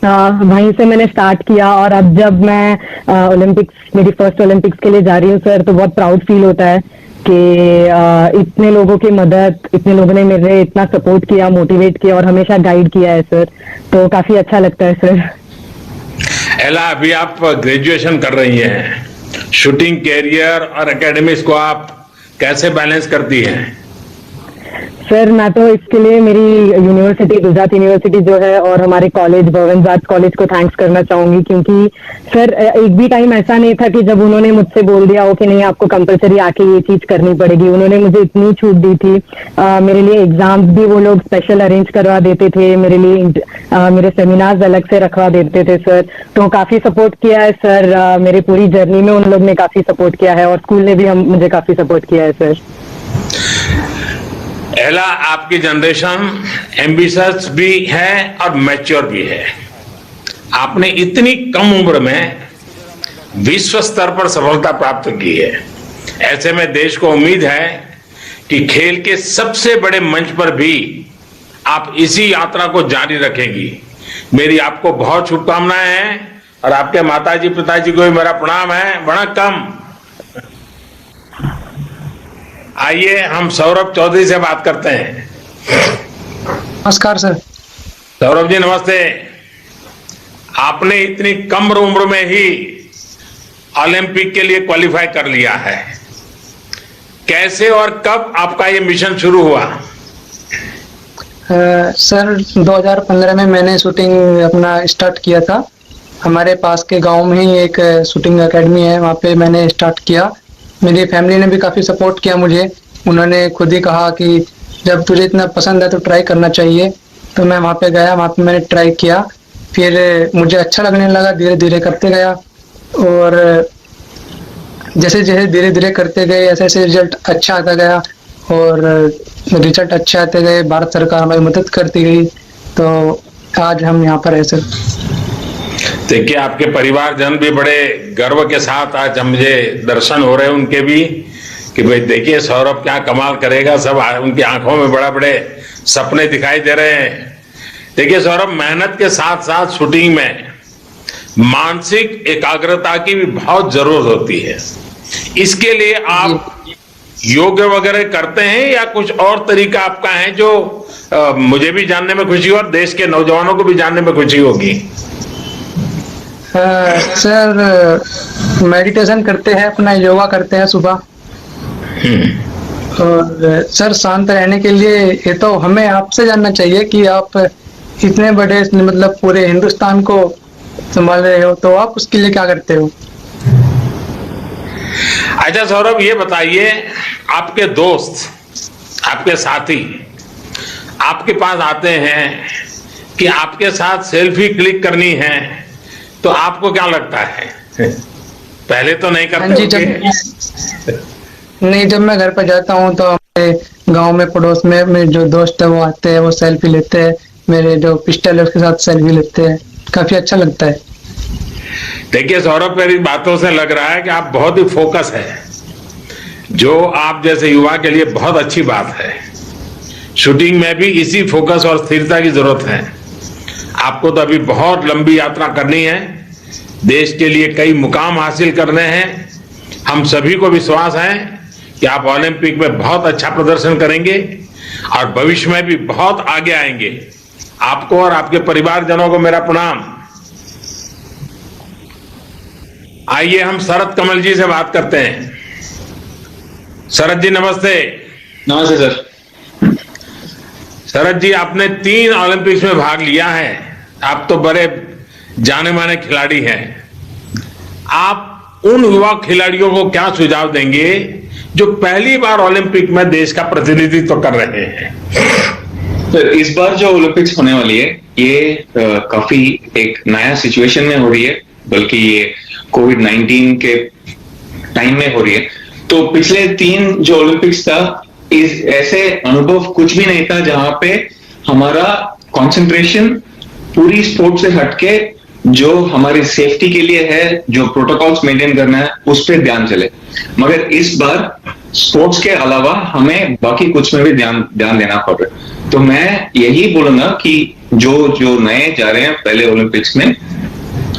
वहीं से मैंने स्टार्ट किया। और अब जब मैं ओलंपिक्स, मेरी फर्स्ट ओलंपिक्स के लिए जा रही हूँ सर, तो बहुत प्राउड फील होता है कि इतने लोगों की मदद, इतने लोगों ने मेरे इतना सपोर्ट किया, मोटिवेट किया और हमेशा गाइड किया है सर। तो काफी अच्छा लगता है सर। एला, अभी आप ग्रेजुएशन कर रही हैं, शूटिंग कैरियर और एकेडमिक्स को आप कैसे बैलेंस करती हैं? सर मैं तो इसके लिए मेरी यूनिवर्सिटी, गुजरात यूनिवर्सिटी जो है, और हमारे कॉलेज भवन आर्ट्स कॉलेज को थैंक्स करना चाहूंगी। क्योंकि सर एक भी टाइम ऐसा नहीं था कि जब उन्होंने मुझसे बोल दिया हो कि नहीं आपको कंपलसरी आके ये चीज करनी पड़ेगी। उन्होंने मुझे इतनी छूट दी थी। मेरे लिए एग्जाम्स भी वो लोग स्पेशल अरेंज करवा देते थे, मेरे लिए मेरे सेमिनार्स अलग से रखवा देते थे सर। तो काफी सपोर्ट किया है सर, मेरी पूरी जर्नी में उन लोग ने काफी सपोर्ट किया है और स्कूल ने भी मुझे काफी सपोर्ट किया है सर। एला, आपकी जनरेशन एम्बिशियस भी है और मैच्योर भी है। आपने इतनी कम उम्र में विश्व स्तर पर सफलता प्राप्त की है। ऐसे में देश को उम्मीद है कि खेल के सबसे बड़े मंच पर भी आप इसी यात्रा को जारी रखेंगी, मेरी आपको बहुत शुभकामनाएं हैं और आपके माताजी पिताजी को भी मेरा प्रणाम है। वणक्कम। आइए हम सौरभ चौधरी से बात करते हैं। नमस्कार सर। सौरभ जी नमस्ते। आपने इतनी कम उम्र में ही ओलंपिक के लिए क्वालिफाई कर लिया है, कैसे और कब आपका ये मिशन शुरू हुआ? सर 2015 में मैंने शूटिंग अपना स्टार्ट किया था। हमारे पास के गांव में ही एक शूटिंग एकेडमी है, वहाँ पे मैंने स्टार्ट किया। मेरी फैमिली ने भी काफ़ी सपोर्ट किया मुझे। उन्होंने खुद ही कहा कि जब तुझे इतना पसंद है तो ट्राई करना चाहिए। तो मैं वहाँ पे गया, वहाँ पे मैंने ट्राई किया, फिर मुझे अच्छा लगने लगा, धीरे धीरे करते गया और जैसे जैसे धीरे धीरे करते गए ऐसे ऐसे रिजल्ट अच्छा आता गया और रिजल्ट अच्छे आते गए। भारत सरकार हमारी मदद करती गई, तो आज हम यहाँ पर हैं सर। देखिए आपके परिवारजन भी बड़े गर्व के साथ आज मुझे दर्शन हो रहे हैं उनके भी कि भाई देखिए सौरभ क्या कमाल करेगा। सब उनकी आंखों में बड़ा बड़े सपने दिखाई दे रहे हैं। देखिए सौरभ, मेहनत के साथ साथ शूटिंग में मानसिक एकाग्रता की भी बहुत जरूरत होती है। इसके लिए आप योग वगैरह करते हैं या कुछ और तरीका आपका है जो मुझे भी जानने में खुशी और देश के नौजवानों को भी जानने में खुशी होगी? सर मेडिटेशन करते हैं, अपना योगा करते हैं सुबह। और सर शांत रहने के लिए ये तो हमें आपसे जानना चाहिए कि आप इतने बड़े मतलब पूरे हिंदुस्तान को संभाल रहे हो, तो आप उसके लिए क्या करते हो? अच्छा सौरभ, ये बताइए आपके दोस्त, आपके साथी आपके पास आते हैं कि आपके साथ सेल्फी क्लिक करनी है, तो आपको क्या लगता है? पहले तो नहीं करते? नहीं, जब मैं घर पर जाता हूँ तो हमारे गांव में पड़ोस में मेरे जो दोस्त है वो आते हैं, वो सेल्फी लेते हैं। मेरे जो पिस्टल है उसके साथ सेल्फी लेते हैं, काफी अच्छा लगता है। देखिए सौरभ, मेरी बातों से लग रहा है कि आप बहुत ही फोकस है, जो आप जैसे युवा के लिए बहुत अच्छी बात है। शूटिंग में भी इसी फोकस और स्थिरता की जरूरत है। आपको तो अभी बहुत लंबी यात्रा करनी है, देश के लिए कई मुकाम हासिल करने हैं। हम सभी को विश्वास है कि आप ओलंपिक में बहुत अच्छा प्रदर्शन करेंगे और भविष्य में भी बहुत आगे आएंगे। आपको और आपके परिवारजनों को मेरा प्रणाम। आइए हम शरद कमल जी से बात करते हैं। शरद जी नमस्ते। नमस्ते सर। शरद जी, आपने 3 ओलंपिक्स में भाग लिया है, आप तो बड़े जाने माने खिलाड़ी हैं। आप उन युवा खिलाड़ियों को क्या सुझाव देंगे जो पहली बार ओलंपिक में देश का प्रतिनिधित्व कर रहे हैं? तो इस बार जो ओलंपिक्स होने वाली है ये काफी एक नया सिचुएशन में हो रही है, बल्कि ये कोविड-19 के टाइम में हो रही है। तो पिछले 3 जो ओलंपिक्स था, इस ऐसे अनुभव कुछ भी नहीं था जहां पे हमारा कंसंट्रेशन पूरी स्पोर्ट से हटके जो हमारी सेफ्टी के लिए है, जो प्रोटोकॉल्स मेंटेन करना है, उस पर ध्यान चले। मगर इस बार स्पोर्ट्स के अलावा हमें बाकी कुछ में भी ध्यान देना पड़ रहा है। तो मैं यही बोलूंगा कि जो नए जा रहे हैं पहले ओलंपिक्स में,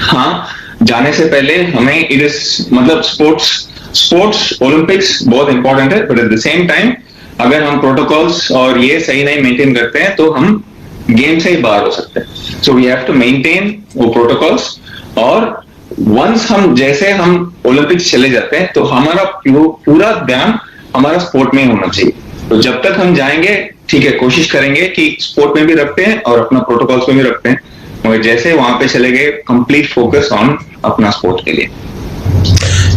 हाँ, जाने से पहले हमें इट इज मतलब स्पोर्ट्स ओलंपिक्स बहुत इंपॉर्टेंट है, but at the same time अगर हम प्रोटोकॉल्स और ये सही नहीं मेंटेन करते हैं तो हम गेम से ही बाहर हो सकते हैं। So we have to maintain वो प्रोटोकॉल्स, और वंस हम ओलंपिक्स चले जाते हैं तो हमारा पूरा ध्यान हमारा स्पोर्ट में होना चाहिए। तो जब तक हम जाएंगे, ठीक है, कोशिश करेंगे कि स्पोर्ट में भी रखते हैं और अपना प्रोटोकॉल्स में भी रखते हैं, मगर जैसे वहां पे चले गए, कंप्लीट फोकस ऑन अपना स्पोर्ट के लिए।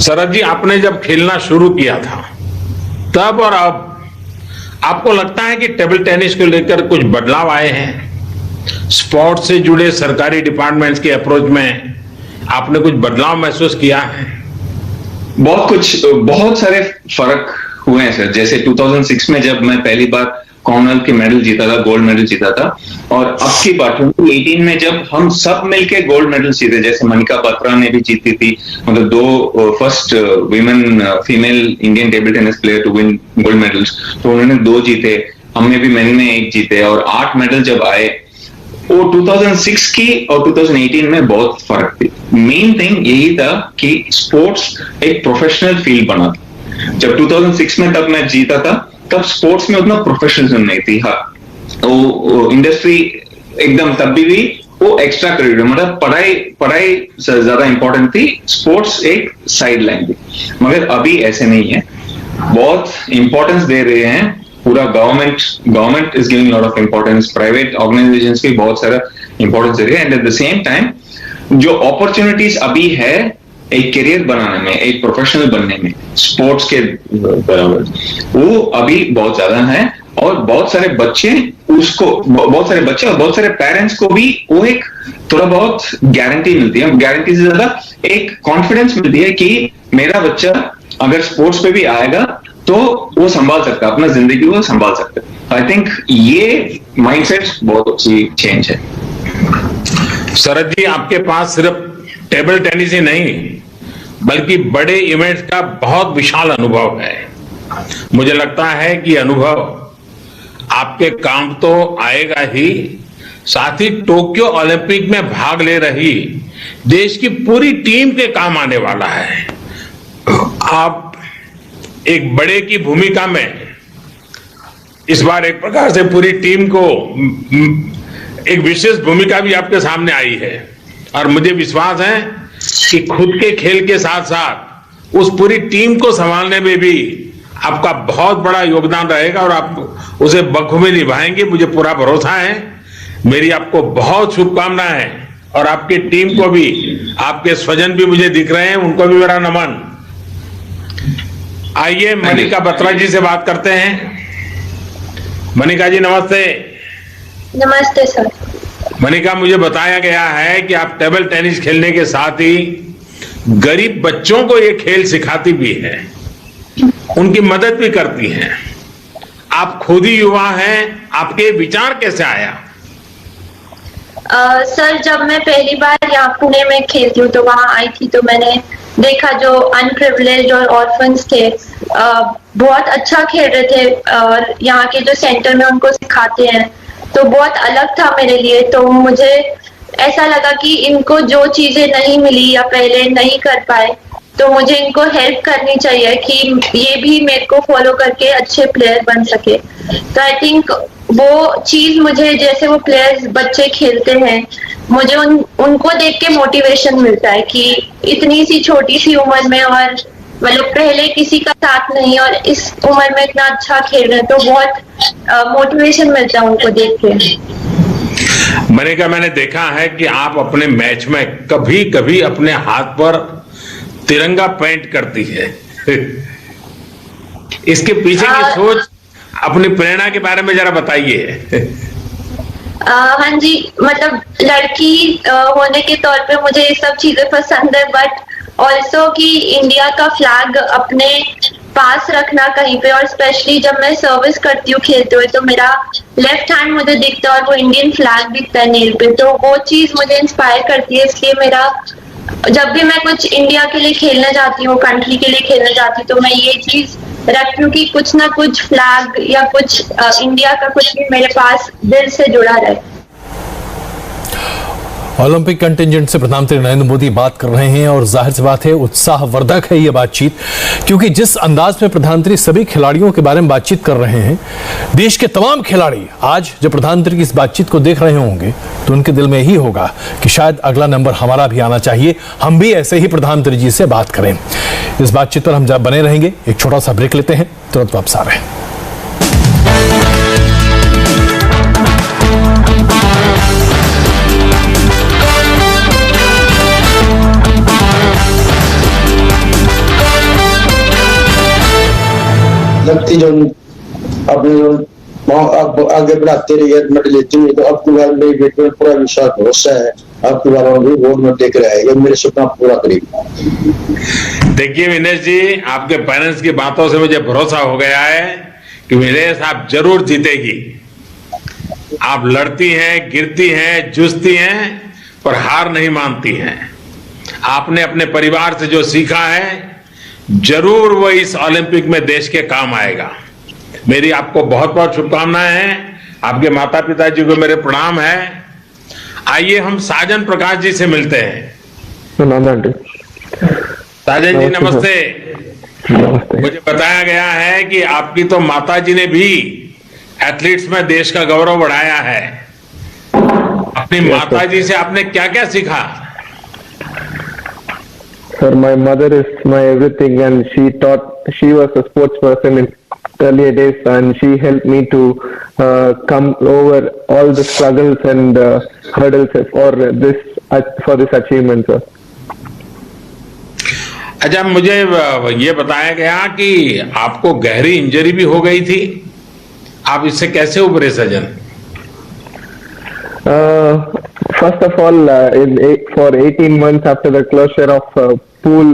शरद जी, आपने जब खेलना शुरू किया था तब और अब आपको लगता है कि टेबल टेनिस को लेकर कुछ बदलाव आए हैं? स्पोर्ट्स से जुड़े सरकारी डिपार्टमेंट्स के अप्रोच में आपने कुछ बदलाव महसूस किया है? बहुत सारे फर्क हुए हैं सर। जैसे 2006 में जब मैं पहली बार कॉमनवेल्थ के मेडल जीता था, गोल्ड मेडल जीता था, और अब की बात 2018 में जब हम सब मिलके गोल्ड मेडल जीते, जैसे मनिका बात्रा ने भी जीती थी, मतलब 2 first women female Indian table tennis player to win gold medals, तो उन्होंने 2 जीते, हमने भी मेन में 1 जीते, और 8 मेडल जब आए, वो 2006 की और 2018 में बहुत फर्क थी। मेन थिंग यही था कि स्पोर्ट्स एक प्रोफेशनल फील्ड बना था। जब 2006 में तब मैं जीता था, तब स्पोर्ट्स में उतना प्रोफेशनलिज्म नहीं थी। हाँ, वो इंडस्ट्री एकदम तब भी वो एक्स्ट्रा करिकुलर, मतलब पढ़ाई से ज्यादा इंपॉर्टेंट थी, स्पोर्ट्स एक साइड लाइन थी। मगर अभी ऐसे नहीं है, बहुत इंपॉर्टेंस दे रहे हैं। पूरा government is giving lot of importance, private organisations भी बहुत सारा इंपॉर्टेंस दे रहे हैं। And at the same time जो अपॉर्चुनिटीज अभी है एक करियर बनाने में, एक प्रोफेशनल बनने में स्पोर्ट्स के बराबर, वो अभी बहुत ज्यादा है। और बहुत सारे बच्चे और बहुत सारे पेरेंट्स को भी वो एक थोड़ा बहुत गारंटी मिलती है, गारंटी से ज्यादा एक कॉन्फिडेंस मिलती है कि मेरा बच्चा अगर स्पोर्ट्स पे भी आएगा तो वो संभाल सकता है, अपना जिंदगी को संभाल सकता है। आई थिंक ये माइंडसेट बहुत अच्छी चेंज है। शरद जी, आपके पास सिर्फ टेबल टेनिस ही नहीं बल्कि बड़े इवेंट्स का बहुत विशाल अनुभव है। मुझे लगता है कि अनुभव आपके काम तो आएगा ही, साथ ही टोक्यो ओलंपिक में भाग ले रही देश की पूरी टीम के काम आने वाला है। आप एक बड़े की भूमिका में इस बार एक प्रकार से पूरी टीम को एक विशेष भूमिका भी आपके सामने आई है, और मुझे विश्वास है कि खुद के खेल के साथ साथ उस पूरी टीम को संभालने में भी आपका बहुत बड़ा योगदान रहेगा और आप उसे बखूबी निभाएंगे, मुझे पूरा भरोसा है। मेरी आपको बहुत शुभकामनाएं हैं, और आपकी टीम को भी, आपके स्वजन भी मुझे दिख रहे हैं, उनको भी मेरा नमन। आइए मनिका बत्रा जी से बात करते हैं। मनिका जी नमस्ते। नमस्ते सर। मनिका, मुझे बताया गया है कि आप टेबल टेनिस खेलने के साथ ही गरीब बच्चों को ये खेल सिखाती भी है, उनकी मदद भी करती हैं। आप खुद ही युवा हैं, आपके विचार कैसे आया? सर, जब मैं पहली बार यहाँ पुणे में खेलती हूँ तो वहाँ आई थी, तो मैंने देखा जो अनप्रिविलेज्ड और ऑर्फन्स थे बहुत अच्छा खेल रहे थे, और यहाँ के जो सेंटर में उनको सिखाते हैं तो बहुत अलग था मेरे लिए। तो मुझे ऐसा लगा कि इनको जो चीजें नहीं मिली या पहले नहीं कर पाए, तो मुझे इनको हेल्प करनी चाहिए कि ये भी मेरे को फॉलो करके अच्छे प्लेयर बन सके। तो आई थिंक वो चीज मुझे, जैसे वो प्लेयर्स बच्चे खेलते हैं, मुझे उनको देख के मोटिवेशन मिलता है कि इतनी सी छोटी सी उम्र में, और मतलब पहले किसी का साथ नहीं और इस उम्र में इतना अच्छा खेल रहे हैं, तो बहुत मोटिवेशन मिलता है उनको देख के। मनिका, मैंने देखा है कि आप अपने मैच में कभी कभी अपने हाथ पर तिरंगा पेंट करती है। इसके पीछे की सोच, अपनी प्रेरणा के बारे में जरा बताइए। हाँ जी, मतलब लड़की होने के तौर पे मुझे ये सब चीजें पसंद है, बट ऑल्सो कि इंडिया का फ्लैग अपने पास रखना कहीं पे, और स्पेशली जब मैं सर्विस करती हूँ खेलते हुए तो मेरा लेफ्ट हैंड मुझे दिखता है और वो इंडियन फ्लैग दिखता है नील पे, तो वो चीज मुझे इंस्पायर करती है। इसलिए मेरा जब भी मैं कुछ इंडिया के लिए खेलने जाती हूँ, कंट्री के लिए खेलने जाती हूँ, तो मैं ये चीज रखती हूँ कि कुछ ना कुछ फ्लैग या कुछ इंडिया का कुछ भी मेरे पास दिल से जुड़ा रहे। ओलंपिक कंटिंजेंट से प्रधानमंत्री नरेंद्र मोदी बात कर रहे हैं, और जाहिर सी बात है उत्साहवर्धक है ये बातचीत, क्योंकि जिस अंदाज में प्रधानमंत्री सभी खिलाड़ियों के बारे में बातचीत कर रहे हैं, देश के तमाम खिलाड़ी आज जब प्रधानमंत्री की इस बातचीत को देख रहे होंगे तो उनके दिल में यही होगा कि शायद अगला नंबर हमारा भी आना चाहिए, हम भी ऐसे ही प्रधानमंत्री जी से बात करें। इस बातचीत पर हम जब बने रहेंगे, एक छोटा सा ब्रेक लेते हैं, तुरंत वापस आ रहे हैं। लगती जो अपने जो आगे बढ़ाते रहिए, मेडल लेती हुई, तो अब की बार मेरी बेटी में पूरा विश्वास भरोसा है, अब की बार भी वोट में देख रहा है, ये मेरे सपना पूरा करेगा। देखिए विनेश जी, आपके पेरेंट्स की बातों से मुझे भरोसा हो गया है कि विनेश आप जरूर जीतेगी। आप लड़ती हैं, गिरती हैं, जूझती हैं, पर हार नहीं मानती हैं। आपने अपने परिवार से जो सीखा है, जरूर वो इस ओलंपिक में देश के काम आएगा। मेरी आपको बहुत बहुत शुभकामनाएं हैं। आपके माता पिता जी को मेरे प्रणाम है, आइए हम साजन प्रकाश जी से मिलते हैं। साजन जी नमस्ते। मुझे बताया गया है कि आपकी तो माता जी ने भी एथलीट्स में देश का गौरव बढ़ाया है। अपनी माता जी से आपने क्या क्या सीखा? Sir, my mother is my everything, and she was a sports person in earlier days, and she helped me to come over all the struggles and hurdles for this achievement, sir. अच्छा, मुझे ये बताया गया कि आपको गहरी injury भी हो गई थी, आप इससे कैसे उभरे सजन? First of all, for 18 months after the closure of pool,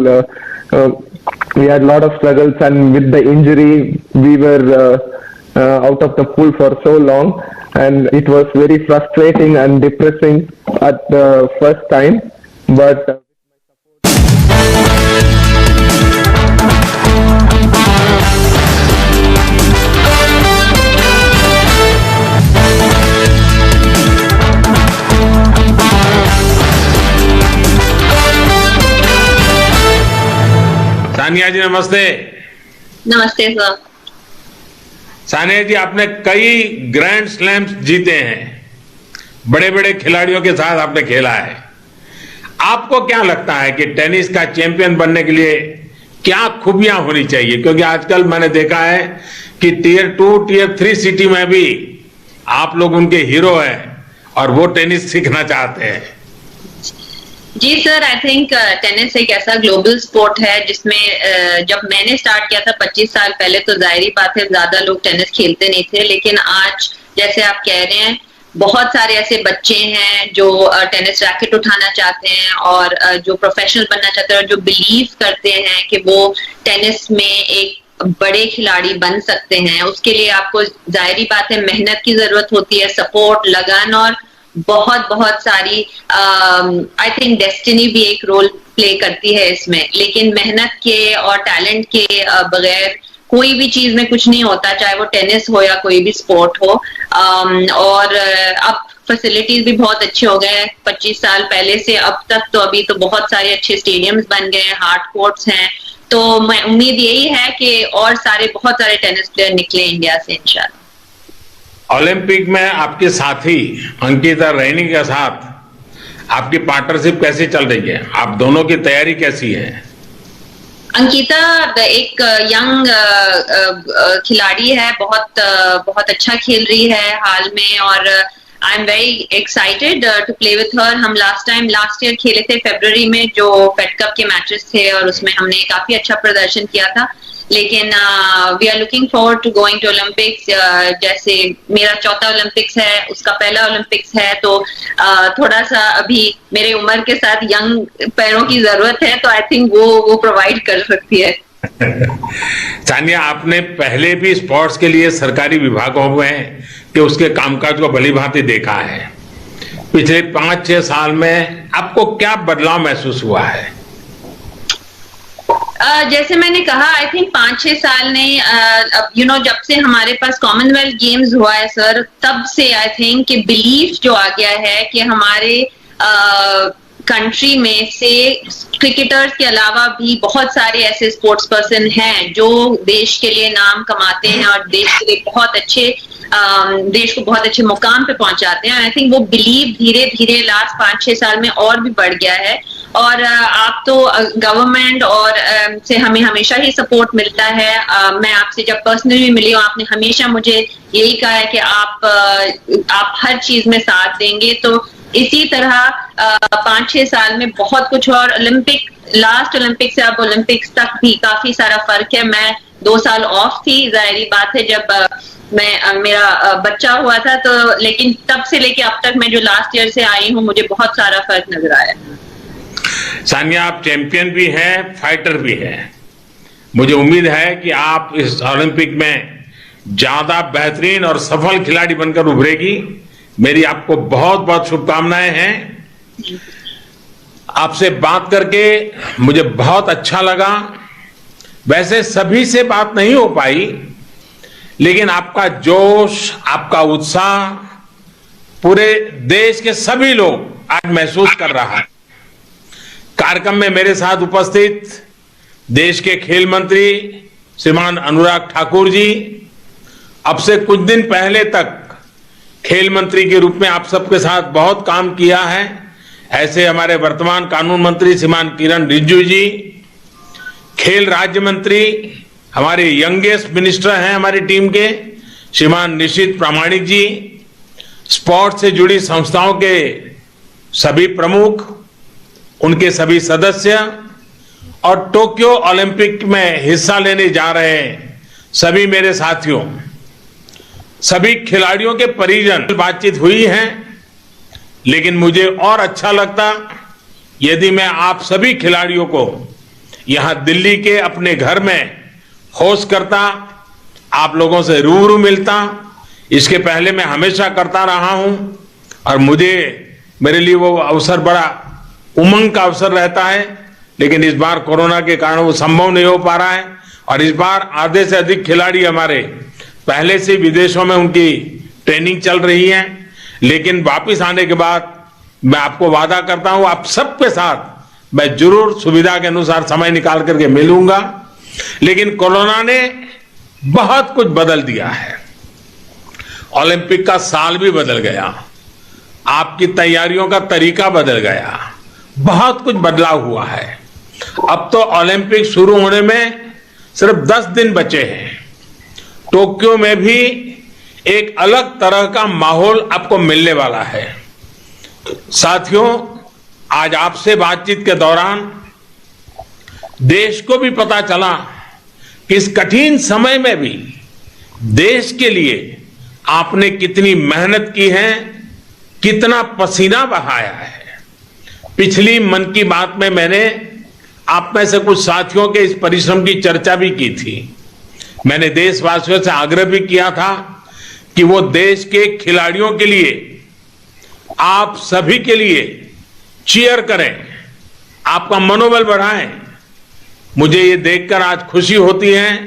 we had a lot of struggles, and with the injury, we were out of the pool for so long, and it was very frustrating and depressing at the first time, but Sania जी नमस्ते। नमस्ते sir. Sania जी, आपने कई grand slams जीते हैं, बड़े बड़े खिलाड़ियों के साथ आपने खेला है। आपको क्या लगता है कि टेनिस का चैंपियन बनने के लिए क्या खूबियां होनी चाहिए? क्योंकि आजकल मैंने देखा है कि टियर 2, टियर 3 सिटी में भी आप लोग उनके हीरो हैं और वो टेनिस सीखना चाहते हैं। जी सर, आई थिंक टेनिस एक ऐसा ग्लोबल स्पोर्ट है जिसमें जब मैंने स्टार्ट किया था 25 साल पहले, तो जाहिर बात है ज्यादा लोग टेनिस खेलते नहीं थे, लेकिन आज जैसे आप कह रहे हैं बहुत सारे ऐसे बच्चे हैं जो टेनिस रैकेट उठाना चाहते हैं और जो प्रोफेशनल बनना चाहते हैं और जो बिलीव करते हैं कि वो टेनिस में एक बड़े खिलाड़ी बन सकते हैं। उसके लिए आपको जाहिर बात है मेहनत की जरूरत होती है, सपोर्ट, लगन और बहुत बहुत सारी आई थिंक डेस्टिनी भी एक रोल प्ले करती है इसमें। लेकिन मेहनत के और टैलेंट के बगैर कोई भी चीज में कुछ नहीं होता, चाहे वो टेनिस हो या कोई भी स्पोर्ट हो। और अब फैसिलिटीज भी बहुत अच्छे हो गए हैं 25 साल पहले से अब तक, तो अभी तो बहुत सारे अच्छे स्टेडियम्स बन गए हैं, हार्ड कोर्ट्स हैं। तो मैं उम्मीद यही है कि और बहुत सारे टेनिस प्लेयर निकले इंडिया से इंशाल्लाह। ओलंपिक में आपके साथी अंकिता रैनी के साथ आपकी पार्टनरशिप कैसी चल रही है? आप दोनों की तैयारी कैसी है? अंकिता एक यंग खिलाड़ी है, बहुत अच्छा खेल रही है हाल में, और I am very excited to play with her. हम लास्ट ईयर खेले थे फरवरी में जो फेड कप के मैचेस थे, और उसमें हमने काफी अच्छा प्रदर्शन किया था। लेकिन we are looking forward to going to Olympics. जैसे मेरा चौथा ओलंपिक्स है, उसका पहला ओलंपिक्स है, तो थोड़ा सा अभी मेरे उम्र के साथ यंग पैरों की जरूरत है, तो आई थिंक वो प्रोवाइड कर सकती है। सानिया, आपने पहले भी स्पोर्ट्स के लिए सरकारी विभागों में कि उसके कामकाज को भली भांति देखा है। पिछले 5-6 साल में आपको क्या बदलाव महसूस हुआ है? जैसे मैंने कहा, आई थिंक 5-6 साल ने जब से हमारे पास कॉमनवेल्थ गेम्स हुआ है सर, तब से आई थिंक कि बिलीफ जो आ गया है कि हमारे कंट्री में से क्रिकेटर्स के अलावा भी बहुत सारे ऐसे स्पोर्ट्स पर्सन हैं जो देश के लिए नाम कमाते हैं और देश के लिए देश को बहुत अच्छे मुकाम पे पहुंचाते हैं। आई थिंक वो बिलीव धीरे धीरे लास्ट 5-6 साल में और भी बढ़ गया है। और आप तो गवर्नमेंट और से हमें हमेशा ही सपोर्ट मिलता है। मैं आपसे जब पर्सनली मिली हूँ, आपने हमेशा मुझे यही कहा है कि आप हर चीज में साथ देंगे। तो इसी तरह 5-6 साल में बहुत कुछ, और लास्ट ओलंपिक से अब ओलंपिक्स तक भी काफी सारा फर्क है। मैं 2 साल ऑफ थी, जाहिर बात है, जब मेरा बच्चा हुआ था, तो लेकिन तब से लेके अब तक मैं जो लास्ट ईयर से आई हूँ, मुझे बहुत सारा फर्क नजर आया। सानिया, आप चैंपियन भी हैं, फाइटर भी हैं। मुझे उम्मीद है कि आप इस ओलंपिक में ज्यादा बेहतरीन और सफल खिलाड़ी बनकर उभरेगी। मेरी आपको बहुत बहुत शुभकामनाएं हैं। आपसे बात करके मुझे बहुत अच्छा लगा। वैसे सभी से बात नहीं हो पाई, लेकिन आपका जोश, आपका उत्साह पूरे देश के सभी लोग आज महसूस कर रहा है। कार्यक्रम में मेरे साथ उपस्थित देश के खेल मंत्री श्रीमान अनुराग ठाकुर जी, अब से कुछ दिन पहले तक खेल मंत्री के रूप में आप सबके साथ बहुत काम किया है, ऐसे हमारे वर्तमान कानून मंत्री श्रीमान किरण रिजिजू जी, खेल राज्य मंत्री हमारे यंगेस्ट मिनिस्टर हैं हमारी टीम के श्रीमान निशित प्रामाणिक जी, स्पोर्ट्स से जुड़ी संस्थाओं के सभी प्रमुख, उनके सभी सदस्य और टोक्यो ओलंपिक में हिस्सा लेने जा रहे सभी मेरे साथियों, सभी खिलाड़ियों के परिजन, बातचीत हुई है, लेकिन मुझे और अच्छा लगता यदि मैं आप सभी खिलाड़ियों को यहां दिल्ली के अपने घर में होस्ट करता, आप लोगों से रूबरू मिलता। इसके पहले मैं हमेशा करता रहा हूं और मेरे लिए वो अवसर बड़ा उमंग का अवसर रहता है, लेकिन इस बार कोरोना के कारण वो संभव नहीं हो पा रहा है और इस बार आधे से अधिक खिलाड़ी हमारे पहले से विदेशों में उनकी ट्रेनिंग चल रही है, लेकिन वापिस आने के बाद मैं आपको वादा करता हूं आप सबके साथ मैं जरूर सुविधा के अनुसार समय निकाल करके मिलूंगा। लेकिन कोरोना ने बहुत कुछ बदल दिया है, ओलंपिक का साल भी बदल गया, आपकी तैयारियों का तरीका बदल गया, बहुत कुछ बदलाव हुआ है। अब तो ओलंपिक शुरू होने में सिर्फ 10 दिन बचे हैं। टोक्यो में भी एक अलग तरह का माहौल आपको मिलने वाला है। साथियों, आज आपसे बातचीत के दौरान देश को भी पता चला कि इस कठिन समय में भी देश के लिए आपने कितनी मेहनत की है, कितना पसीना बहाया है। पिछली मन की बात में मैंने आप में से कुछ साथियों के इस परिश्रम की चर्चा भी की थी। मैंने देशवासियों से आग्रह भी किया था कि वो देश के खिलाड़ियों के लिए, आप सभी के लिए चीयर करें, आपका मनोबल बढ़ाएं। मुझे ये देखकर आज खुशी होती है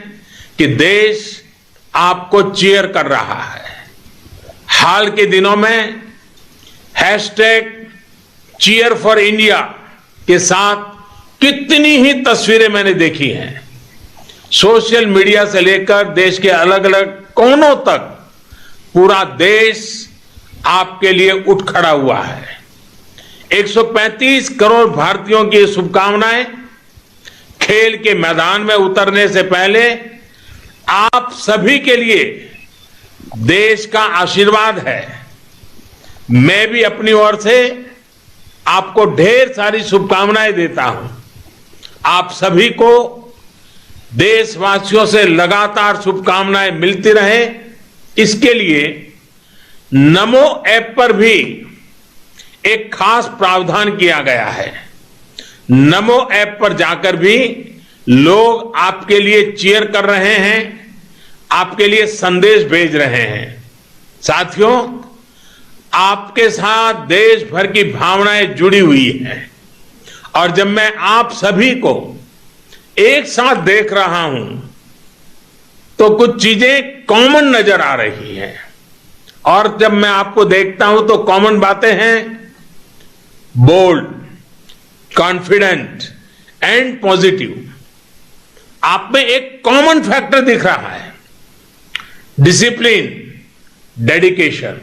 कि देश आपको चीयर कर रहा है। हाल के दिनों में #Cheer for India के साथ कितनी ही तस्वीरें मैंने देखी हैं। सोशल मीडिया से लेकर देश के अलग अलग कोनों तक पूरा देश आपके लिए उठ खड़ा हुआ है। 135 करोड़ भारतीयों की शुभकामनाएं। खेल के मैदान में उतरने से पहले आप सभी के लिए देश का आशीर्वाद है। मैं भी अपनी ओर से आपको ढेर सारी शुभकामनाएं देता हूं। आप सभी को देशवासियों से लगातार शुभकामनाएं मिलती रहे, इसके लिए नमो ऐप पर भी एक खास प्रावधान किया गया है। नमो ऐप पर जाकर भी लोग आपके लिए चीयर कर रहे हैं, आपके लिए संदेश भेज रहे हैं। साथियों, आपके साथ देश भर की भावनाएं जुड़ी हुई हैं और जब मैं आप सभी को एक साथ देख रहा हूं तो कुछ चीजें कॉमन नजर आ रही हैं और जब मैं आपको देखता हूं तो कॉमन बातें हैं बोल्ड, कॉन्फिडेंट एंड पॉजिटिव। आप में एक कॉमन फैक्टर दिख रहा है, डिसिप्लिन, डेडिकेशन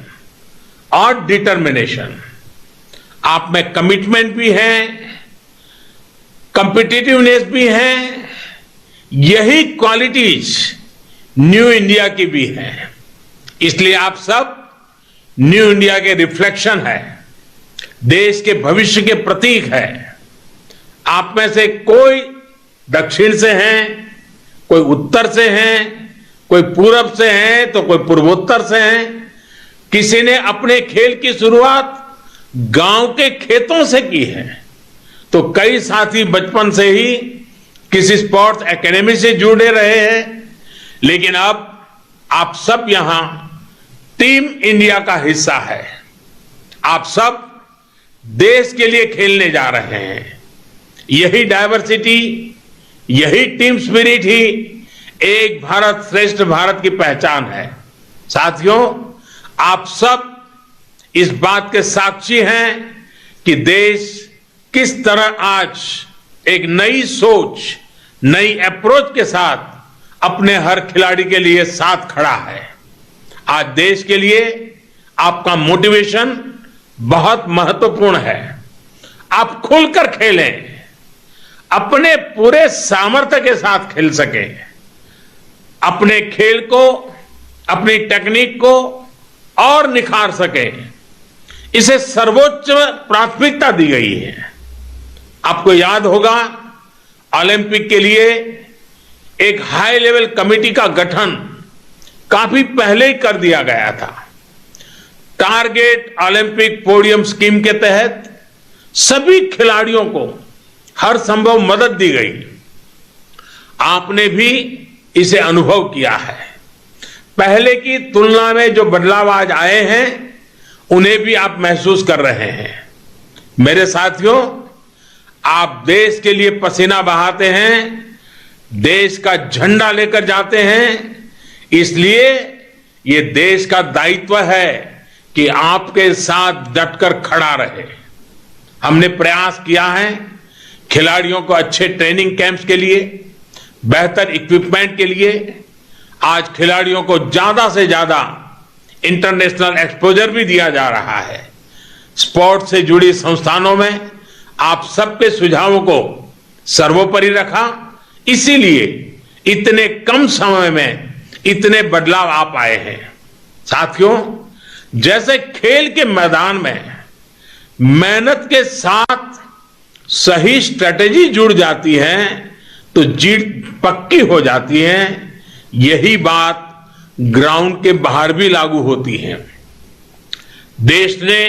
और डिटर्मिनेशन। आप में कमिटमेंट भी है, कॉम्पिटिटिवनेस भी है। यही क्वालिटीज न्यू इंडिया की भी है। इसलिए आप सब न्यू इंडिया के रिफ्लेक्शन है, देश के भविष्य के प्रतीक है। आप में से कोई दक्षिण से हैं, कोई उत्तर से हैं, कोई पूरब से हैं तो कोई पूर्वोत्तर से हैं। किसी ने अपने खेल की शुरुआत गांव के खेतों से की है तो कई साथी बचपन से ही किसी स्पोर्ट्स एकेडमी से जुड़े रहे हैं। लेकिन अब आप सब यहां टीम इंडिया का हिस्सा है। आप सब देश के लिए खेलने जा रहे हैं। यही डायवर्सिटी, यही टीम स्पिरिट ही एक भारत श्रेष्ठ भारत की पहचान है। साथियों, आप सब इस बात के साक्षी हैं कि देश किस तरह आज एक नई सोच, नई अप्रोच के साथ अपने हर खिलाड़ी के लिए साथ खड़ा है। आज देश के लिए आपका मोटिवेशन बहुत महत्वपूर्ण है। आप खुलकर खेलें, अपने पूरे सामर्थ्य के साथ खेल सकें, अपने खेल को, अपनी टेक्निक को और निखार सकें, इसे सर्वोच्च प्राथमिकता दी गई है। आपको याद होगा, ओलंपिक के लिए एक हाई लेवल कमेटी का गठन काफी पहले ही कर दिया गया था। टारगेट ओलंपिक पोडियम स्कीम के तहत सभी खिलाड़ियों को हर संभव मदद दी गई। आपने भी इसे अनुभव किया है। पहले की तुलना में जो बदलाव आज आए हैं, उन्हें भी आप महसूस कर रहे हैं। मेरे साथियों, आप देश के लिए पसीना बहाते हैं, देश का झंडा लेकर जाते हैं, इसलिए ये देश का दायित्व है कि आपके साथ डटकर खड़ा रहे। हमने प्रयास किया है खिलाड़ियों को अच्छे ट्रेनिंग कैंप्स के लिए, बेहतर इक्विपमेंट के लिए। आज खिलाड़ियों को ज्यादा से ज्यादा इंटरनेशनल एक्सपोजर भी दिया जा रहा है। स्पोर्ट्स से जुड़ी संस्थानों में आप सबके सुझावों को सर्वोपरि रखा, इसीलिए इतने कम समय में इतने बदलाव आ पाए हैं। साथियों, जैसे खेल के मैदान में मेहनत के साथ सही स्ट्रेटेजी जुड़ जाती है तो जीत पक्की हो जाती है। यही बात ग्राउंड के बाहर भी लागू होती है। देश ने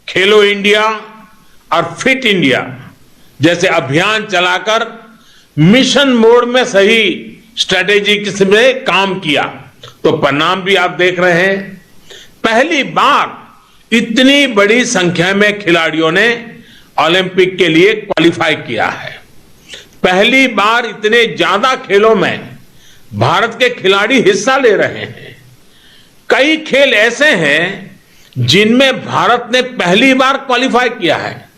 खेलो इंडिया और फिट इंडिया जैसे अभियान चलाकर मिशन मोड में सही स्ट्रेटेजी से काम किया, तो परिणाम भी आप देख रहे हैं। पहली बार इतनी बड़ी संख्या में खिलाड़ियों ने ओलंपिक के लिए क्वालिफाई किया है। पहली बार इतने ज्यादा खेलों में भारत के खिलाड़ी हिस्सा ले रहे हैं। कई खेल ऐसे हैं जिनमें भारत ने पहली बार क्वालिफाई किया है।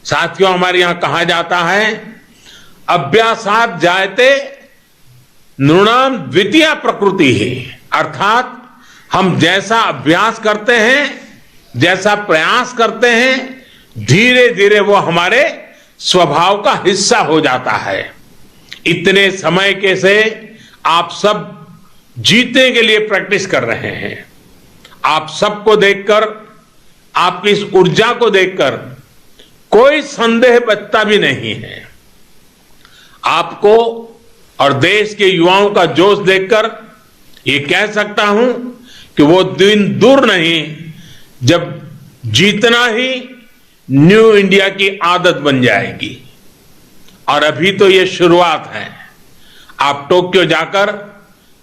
साथियों, हमारे यहां कहा जाता है, अभ्यासात जायते नृणाम द्वितीया प्रकृति ही, अर्थात हम जैसा अभ्यास करते हैं, जैसा प्रयास करते हैं, धीरे धीरे वो हमारे स्वभाव का हिस्सा हो जाता है। इतने समय के से आप सब जीतने के लिए प्रैक्टिस कर रहे हैं। आप सबको देखकर, आपकी इस ऊर्जा को देखकर कोई संदेह बचता भी नहीं है। आपको और देश के युवाओं का जोश देखकर ये कह सकता हूं कि वो दिन दूर नहीं जब जीतना ही न्यू इंडिया की आदत बन जाएगी। और अभी तो ये शुरुआत है। आप टोक्यो जाकर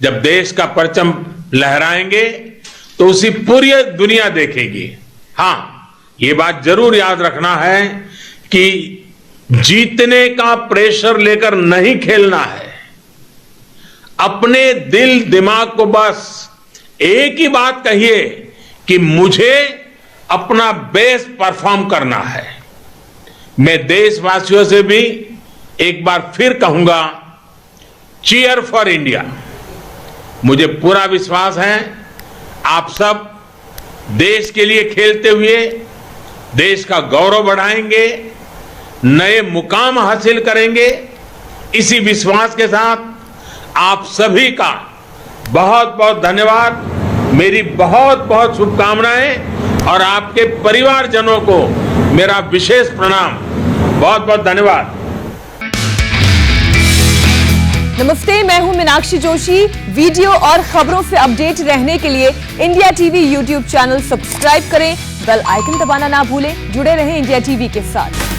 जब देश का परचम लहराएंगे तो उसी पूरी दुनिया देखेगी। हां, ये बात जरूर याद रखना है कि जीतने का प्रेशर लेकर नहीं खेलना है। अपने दिल दिमाग को बस एक ही बात कहिए कि मुझे अपना बेस्ट परफॉर्म करना है। मैं देशवासियों से भी एक बार फिर कहूंगा, चीयर फॉर इंडिया। मुझे पूरा विश्वास है आप सब देश के लिए खेलते हुए देश का गौरव बढ़ाएंगे, नए मुकाम हासिल करेंगे। इसी विश्वास के साथ आप सभी का बहुत बहुत धन्यवाद, मेरी बहुत बहुत शुभकामनाएं और आपके परिवारजनों को मेरा विशेष प्रणाम। बहुत बहुत धन्यवाद। नमस्ते, मैं हूं मीनाक्षी जोशी। वीडियो और खबरों से अपडेट रहने के लिए India TV YouTube channel subscribe करें, बेल आइकन दबाना ना भूलें। जुड़े रहें इंडिया टीवी के साथ।